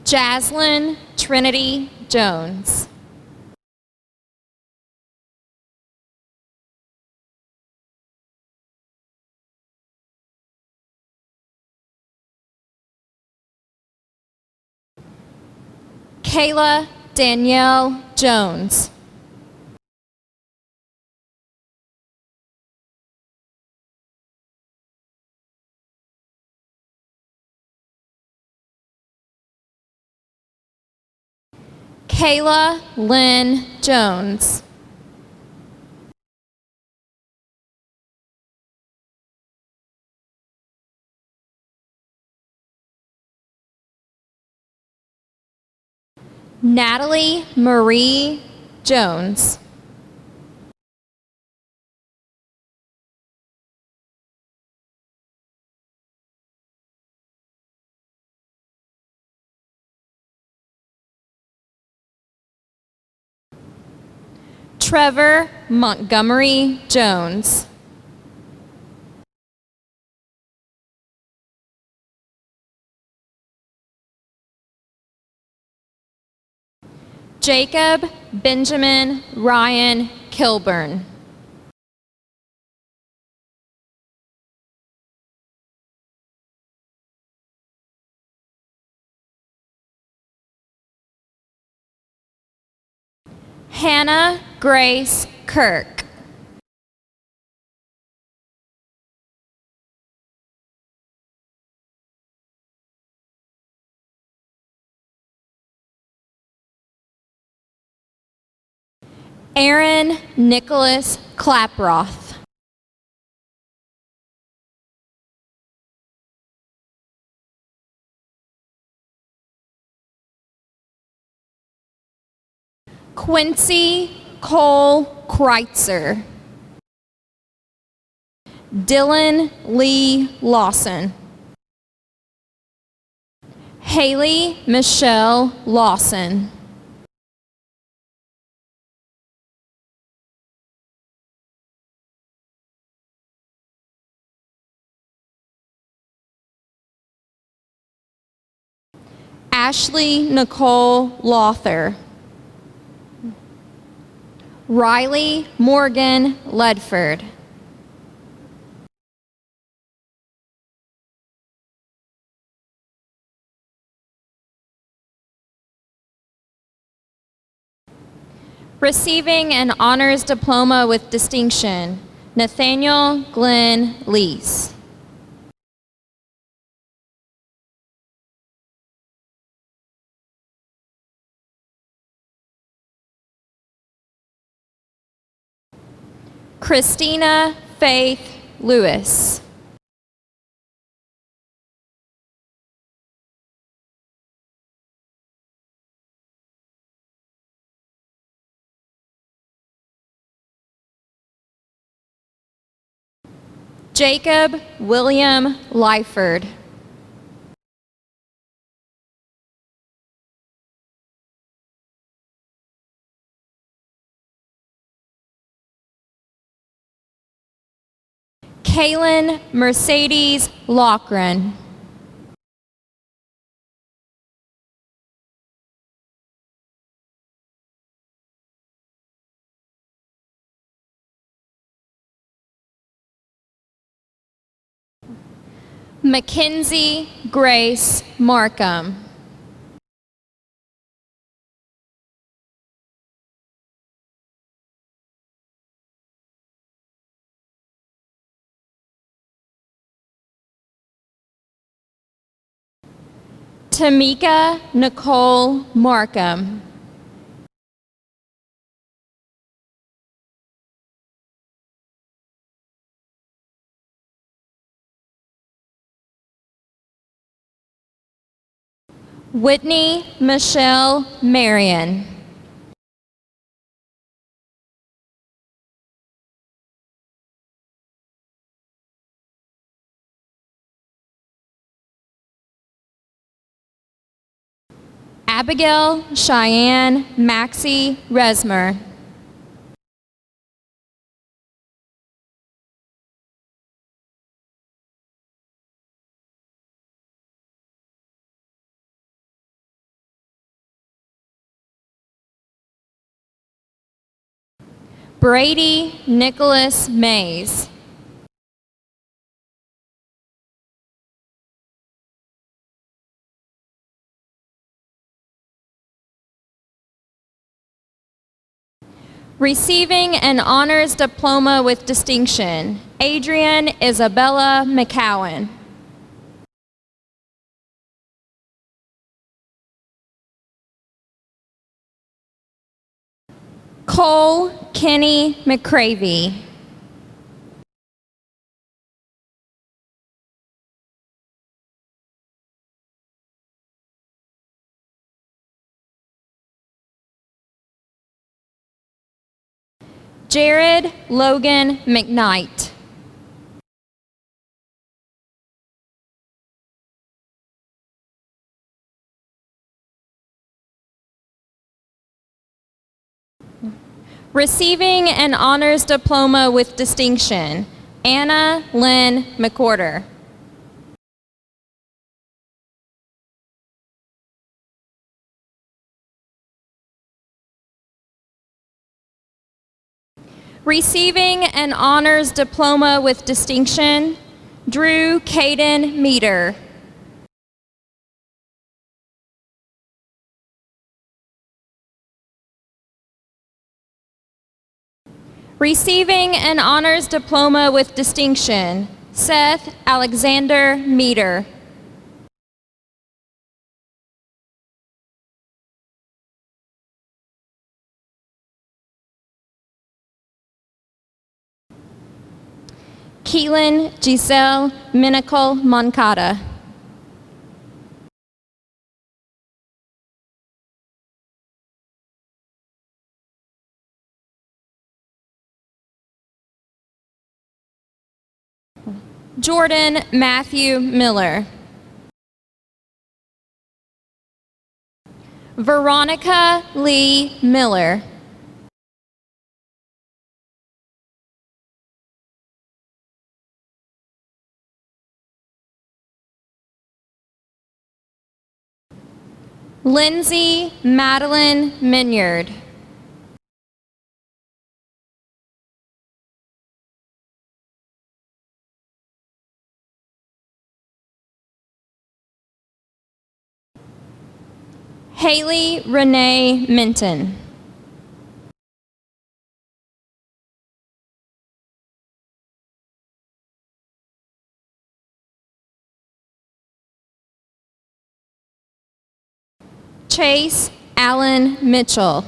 Jaslyn Trinity Jones. Kayla Danielle Jones. Kayla Lynn Jones. Natalie Marie Jones. Trevor Montgomery Jones. Jacob Benjamin Ryan Kilburn. Hannah Grace Kirk. Aaron Nicholas Klaproth. Quincy Cole Kreitzer. Dylan Lee Lawson. Haley Michelle Lawson. Ashley Nicole Lawther. Riley Morgan Ledford. Receiving an honors diploma with distinction, Nathaniel Glenn Lees. Christina Faith Lewis. Jacob William Lyford. Kaylin Mercedes Loughran. Mackenzie Grace Markham. Tamika Nicole Markham. Whitney Michelle Marion. Abigail Cheyenne Maxie Resmer. Brady Nicholas Mays. Receiving an honors diploma with distinction, Adrian Isabella McCowan. Cole Kenny McCravey. Jared Logan McKnight. Receiving an honors diploma with distinction, Anna Lynn McWhorter. Receiving an honors diploma with distinction, Drew Caden Meter. Receiving an honors diploma with distinction, Seth Alexander Meter. Keelan Giselle Minical Moncada. Jordan Matthew Miller. Veronica Lee Miller. Lindsay Madeline Minyard. Haley Renee Minton. Chase Allen Mitchell.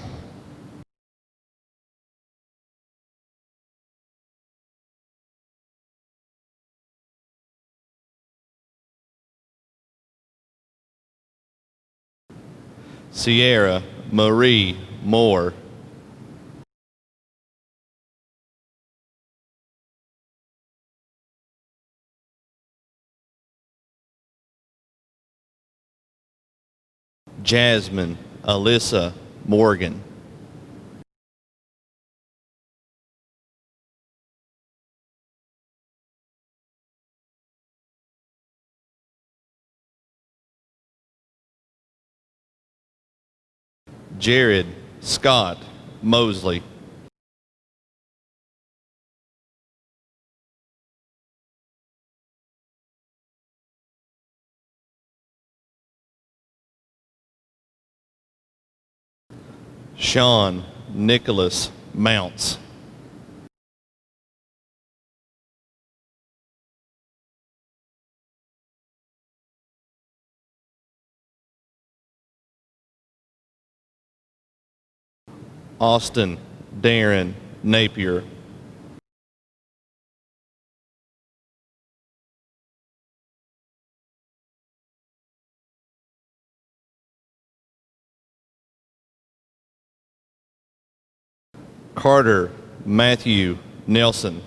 Sierra Marie Moore. Jasmine Alyssa Morgan. Jared Scott Mosley. Sean Nicholas Mounts. Austin Darren Napier. Carter Matthew Nelson.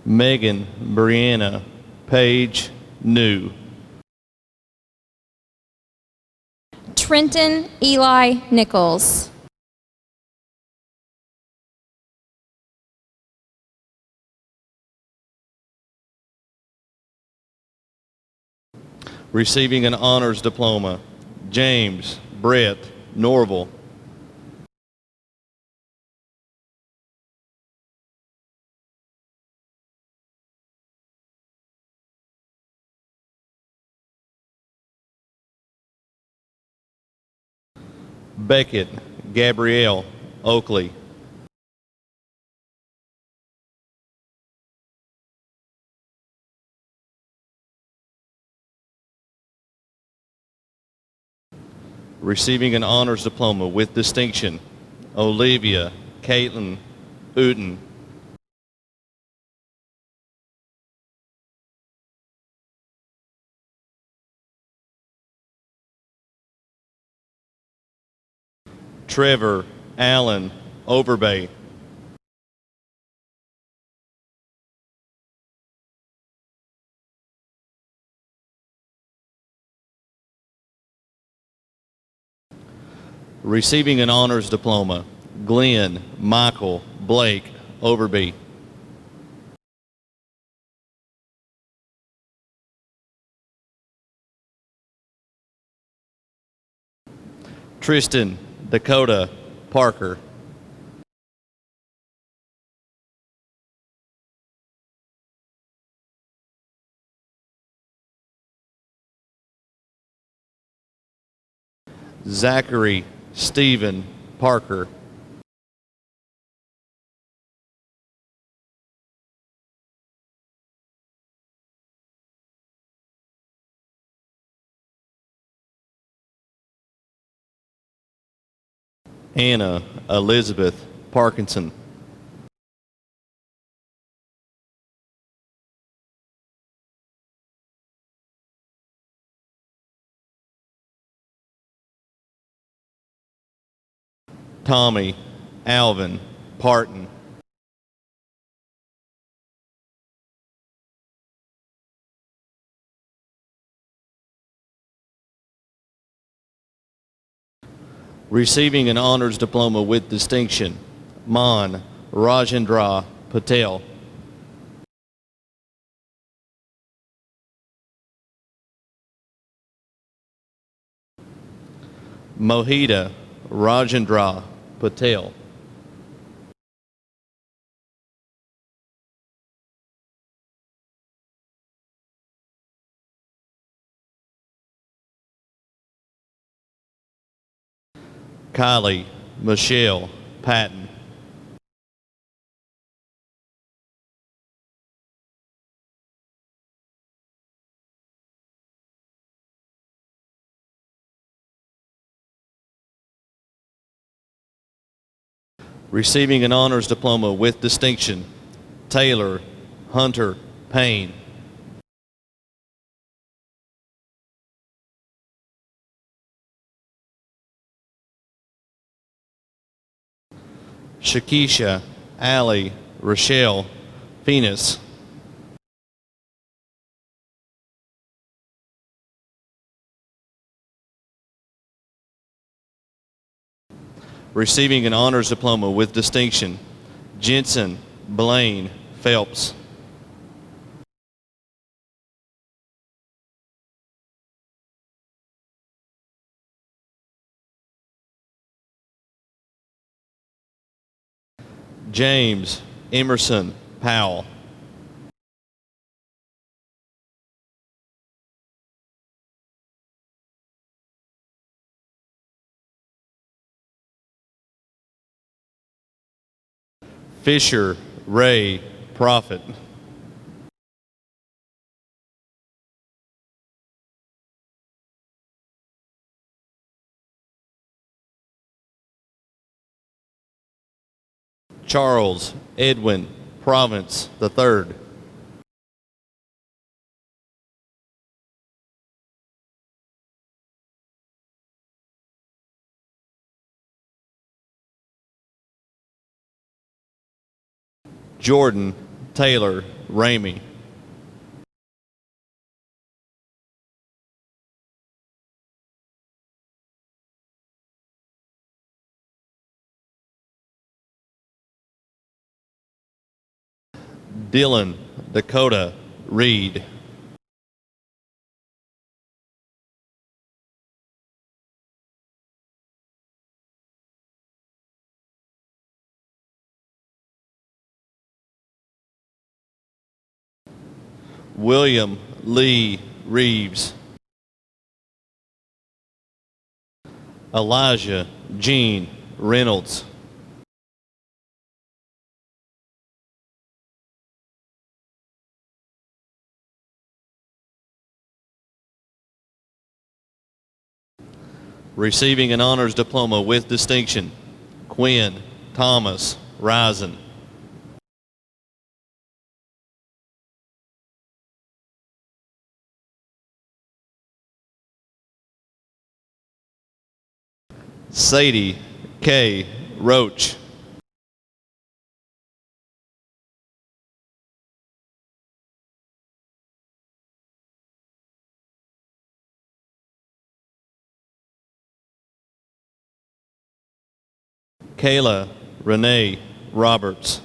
Megan Brianna Page New. Trenton Eli Nichols. Receiving an honors diploma, James Brett Norval. Beckett Gabrielle Oakley. Receiving an honors diploma with distinction, Olivia Caitlin Uden. Trevor Allen Overbay. Receiving an honors diploma, Glenn Michael Blake Overby. Tristan Dakota Parker. Zachary Stephen Parker. Anna Elizabeth Parkinson. Tommy Alvin Parton. Receiving an honors diploma with distinction, Man Rajendra Patel. Mohita Rajendra Patel. Kylie Michelle Patton. Receiving an honors diploma with distinction, Taylor Hunter Payne. Shakisha Allie Rochelle Venus. Receiving an honors diploma with distinction, Jensen Blaine Phelps. James Emerson Powell. Fisher Ray Prophet. Charles Edwin Province III. Jordan Taylor Ramey. Dylan Dakota Reed. William Lee Reeves. Elijah Jean Reynolds. Receiving an honors diploma with distinction, Quinn Thomas Risen. Sadie K. Roach. Kayla Renee Roberts.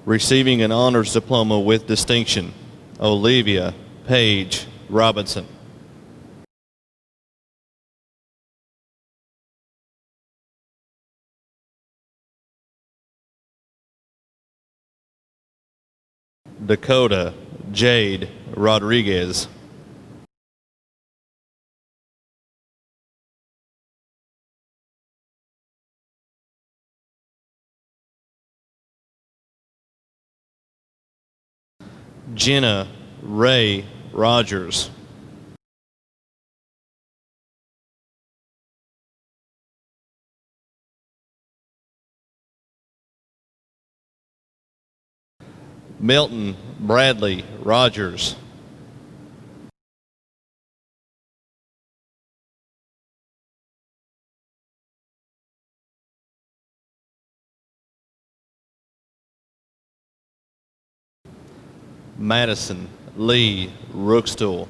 Receiving an honors diploma with distinction, Olivia Paige Robinson. Dakota Jade Rodriguez. Jenna Ray Rogers. Milton Bradley Rogers. Madison Lee Rookstool.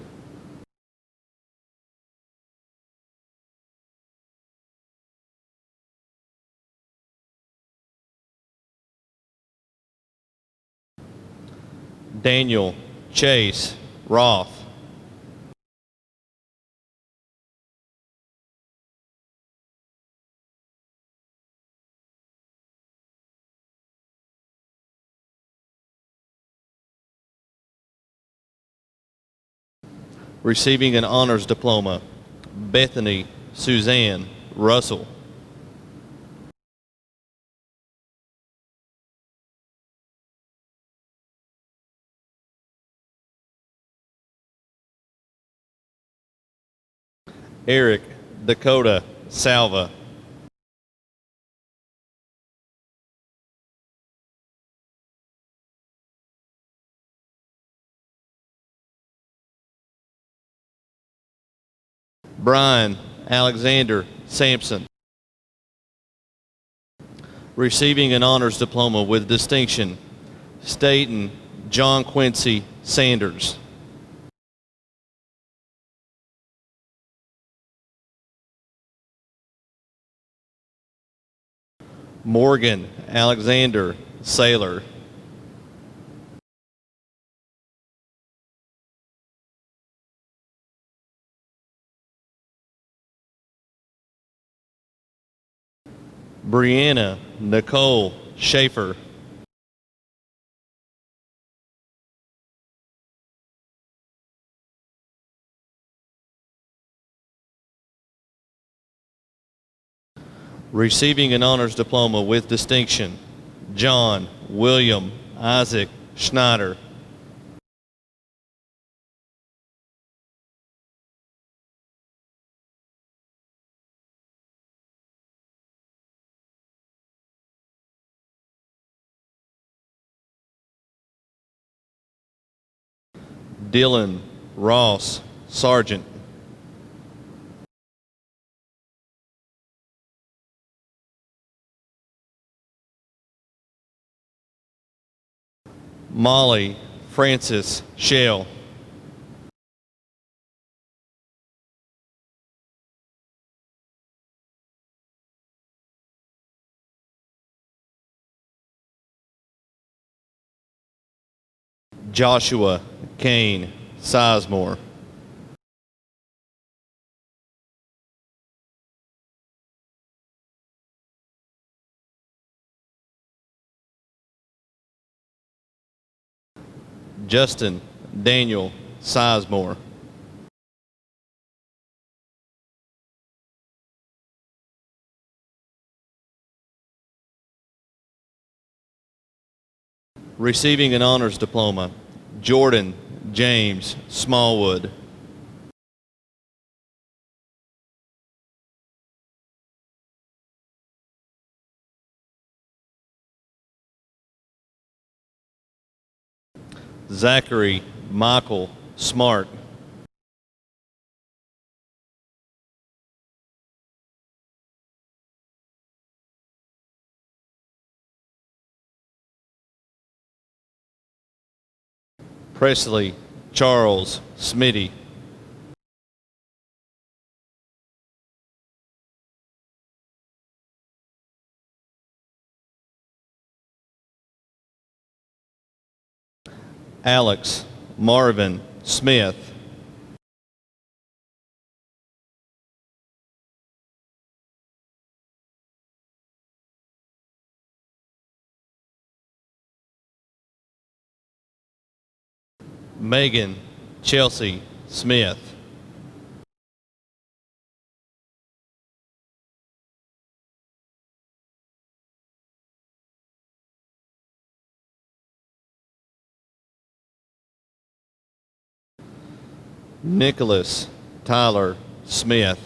Daniel Chase Roth. Receiving an honors diploma, Bethany Suzanne Russell. Eric Dakota Salva. Brian Alexander Sampson. Receiving an honors diploma with distinction, Staten John Quincy Sanders. Morgan Alexander Saylor. Brianna Nicole Schaefer. Receiving an honors diploma with distinction, John William Isaac Schneider. Dylan Ross Sargent. Molly Francis Shell. Joshua Kane Sizemore. Justin Daniel Sizemore. Receiving an honors diploma, Jordan James Smallwood. Zachary Michael Smart. Presley Charles Smitty. Alex Marvin Smith. Megan Chelsea Smith. Nicholas Tyler Smith.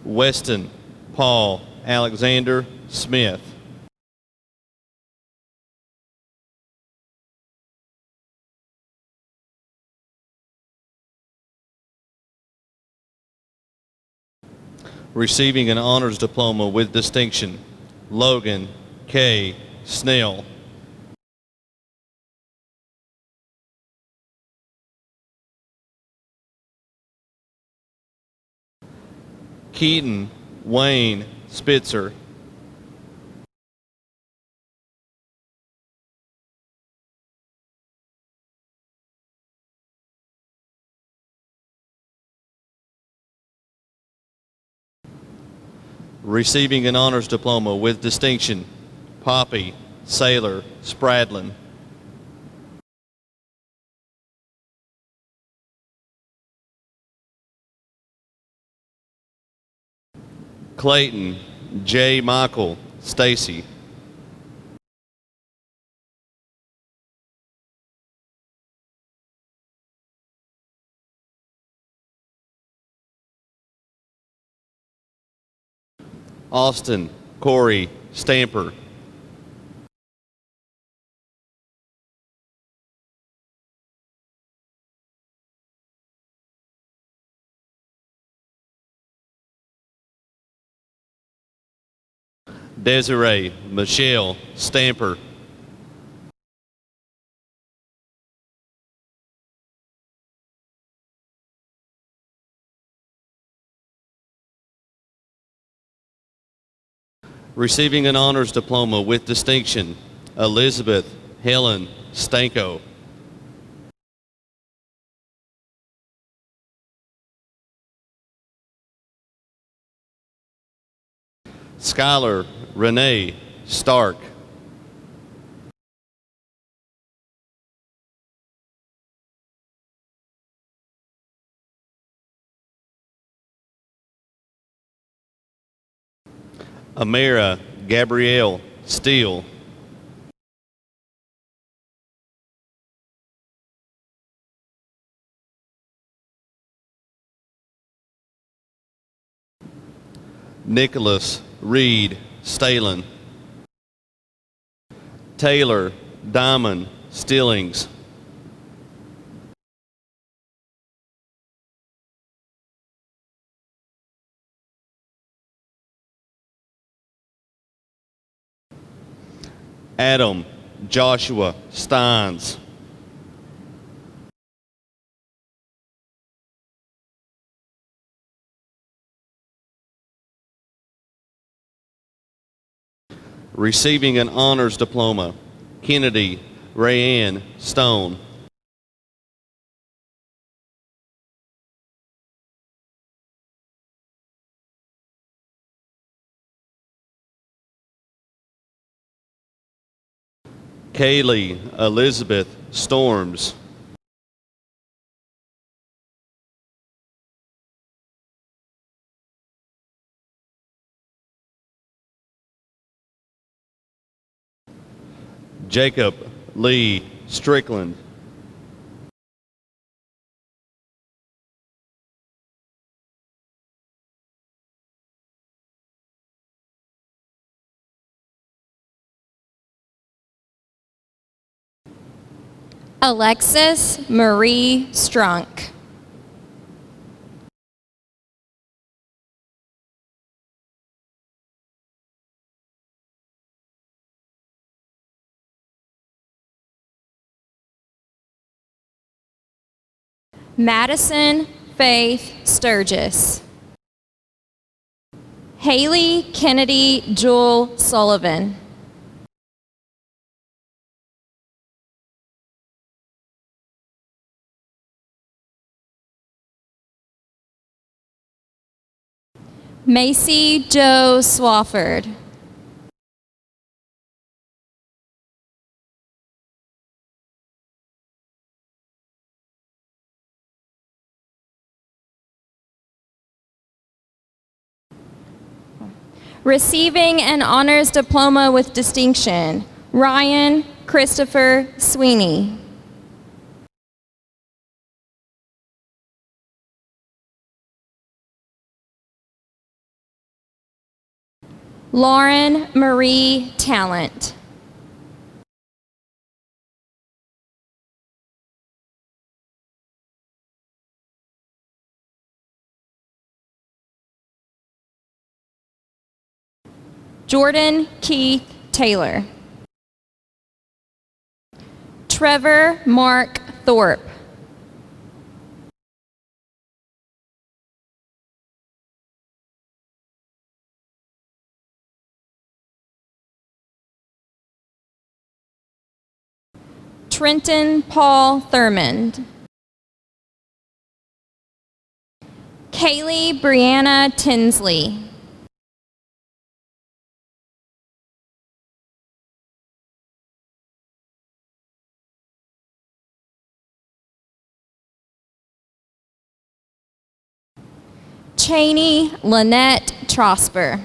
Weston Paul Alexander Smith. Receiving an honors diploma with distinction, Logan K. Snell. Keaton Wayne Spitzer. Receiving an honors diploma with distinction, Poppy Sailor Spradlin. Clayton J. Michael Stacy. Austin Corey Stamper. Desiree Michelle Stamper. Receiving an honors diploma with distinction, Elizabeth Helen Stanko. Skylar Renee Stark. Amira Gabrielle Steele. Nicholas Reed Stalen. Taylor Diamond Stillings. Adam Joshua Steins. Receiving an honors diploma, Kennedy Rayanne Stone. Kaylee Elizabeth Storms. Jacob Lee Strickland. Alexis Marie Strunk. Madison Faith Sturgis. Haley Kennedy Jewel Sullivan. Macy Jo Swafford. Receiving an honors diploma with distinction, Ryan Christopher Sweeney. Lauren Marie Talent. Jordan Keith Taylor. Trevor Mark Thorpe. Trenton Paul Thurmond. Kaylee Brianna Tinsley. Cheney Lynette Trosper.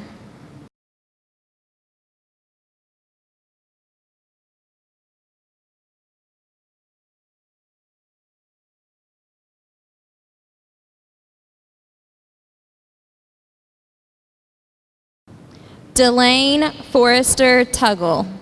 Delane Forrester Tuggle.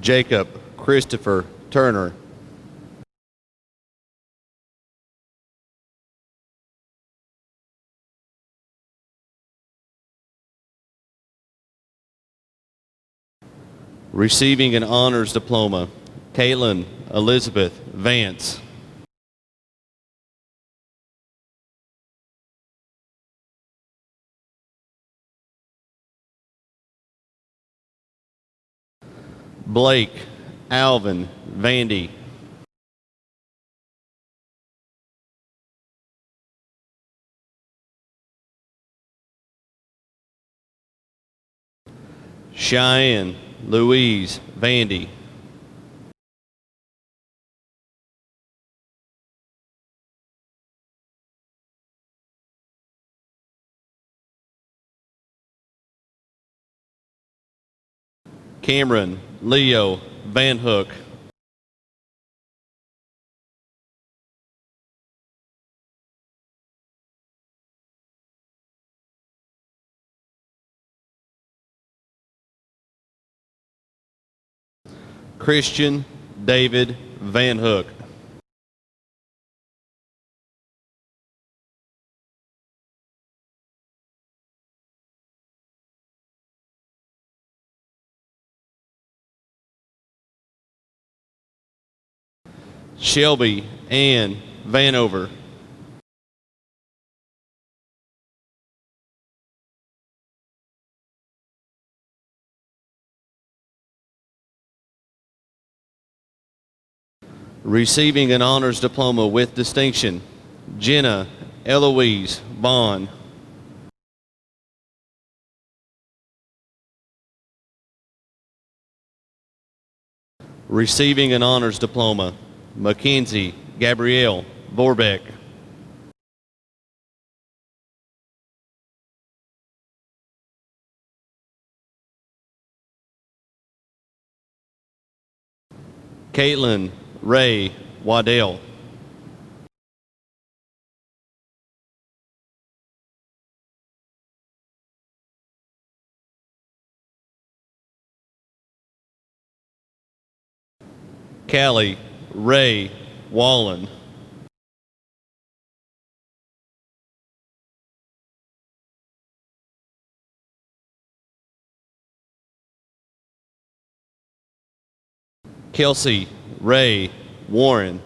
Jacob Christopher Turner. Receiving an honors diploma, Caitlin Elizabeth Vance. Blake Alvin Vandy. Cheyenne Louise Vandy. Cameron Leo Van Hook. Christian David Van Hook. Shelby Ann Vanover. Receiving an honors diploma with distinction, Jenna Eloise Bond. Receiving an honors diploma, Mackenzie Gabrielle Vorbeck. Caitlin Ray Waddell. Callie Ray Wallen. Kelsey Ray Warren.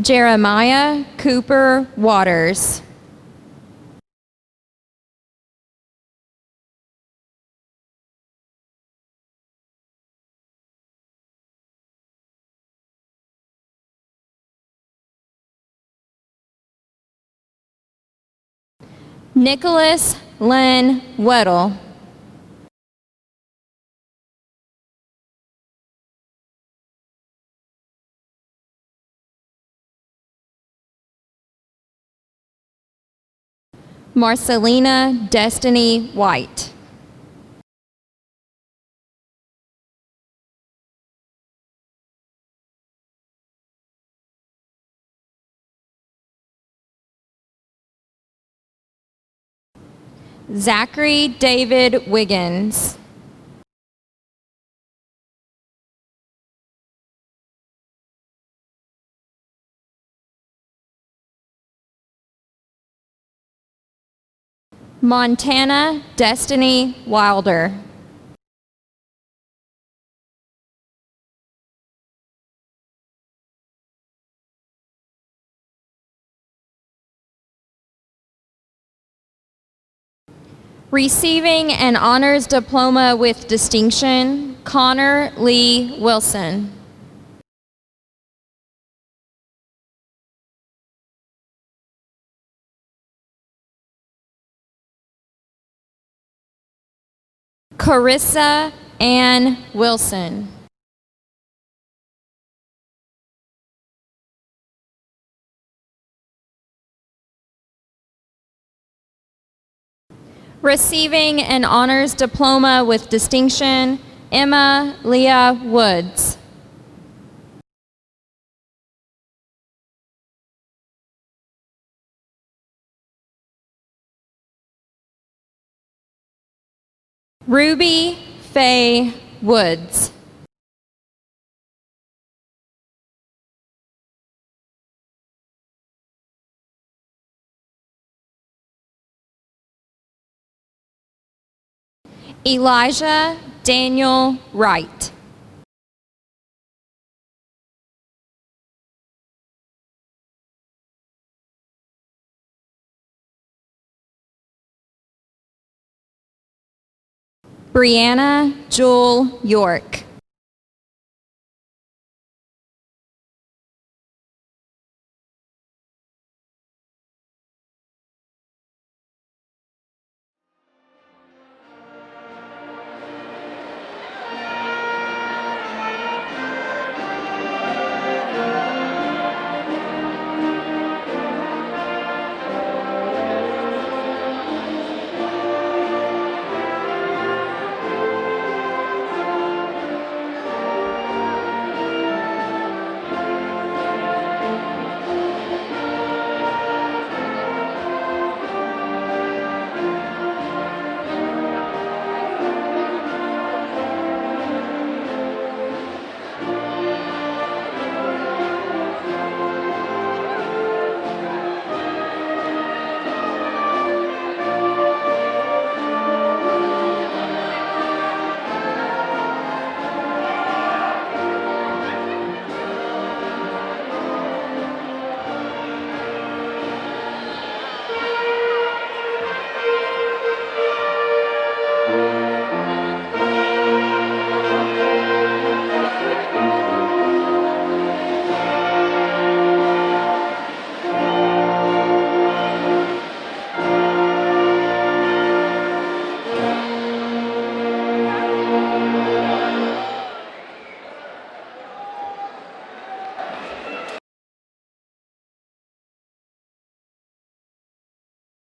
Jeremiah Cooper Waters. Nicholas Len Weddle. Marcelina Destiny White. Zachary David Wiggins. Montana Destiny Wilder. Receiving an honors diploma with distinction, Connor Lee Wilson. Carissa Ann Wilson. Receiving an honors diploma with distinction, Emma Leah Woods. Ruby Faye Woods. Elijah Daniel Wright. Brianna Jewel York.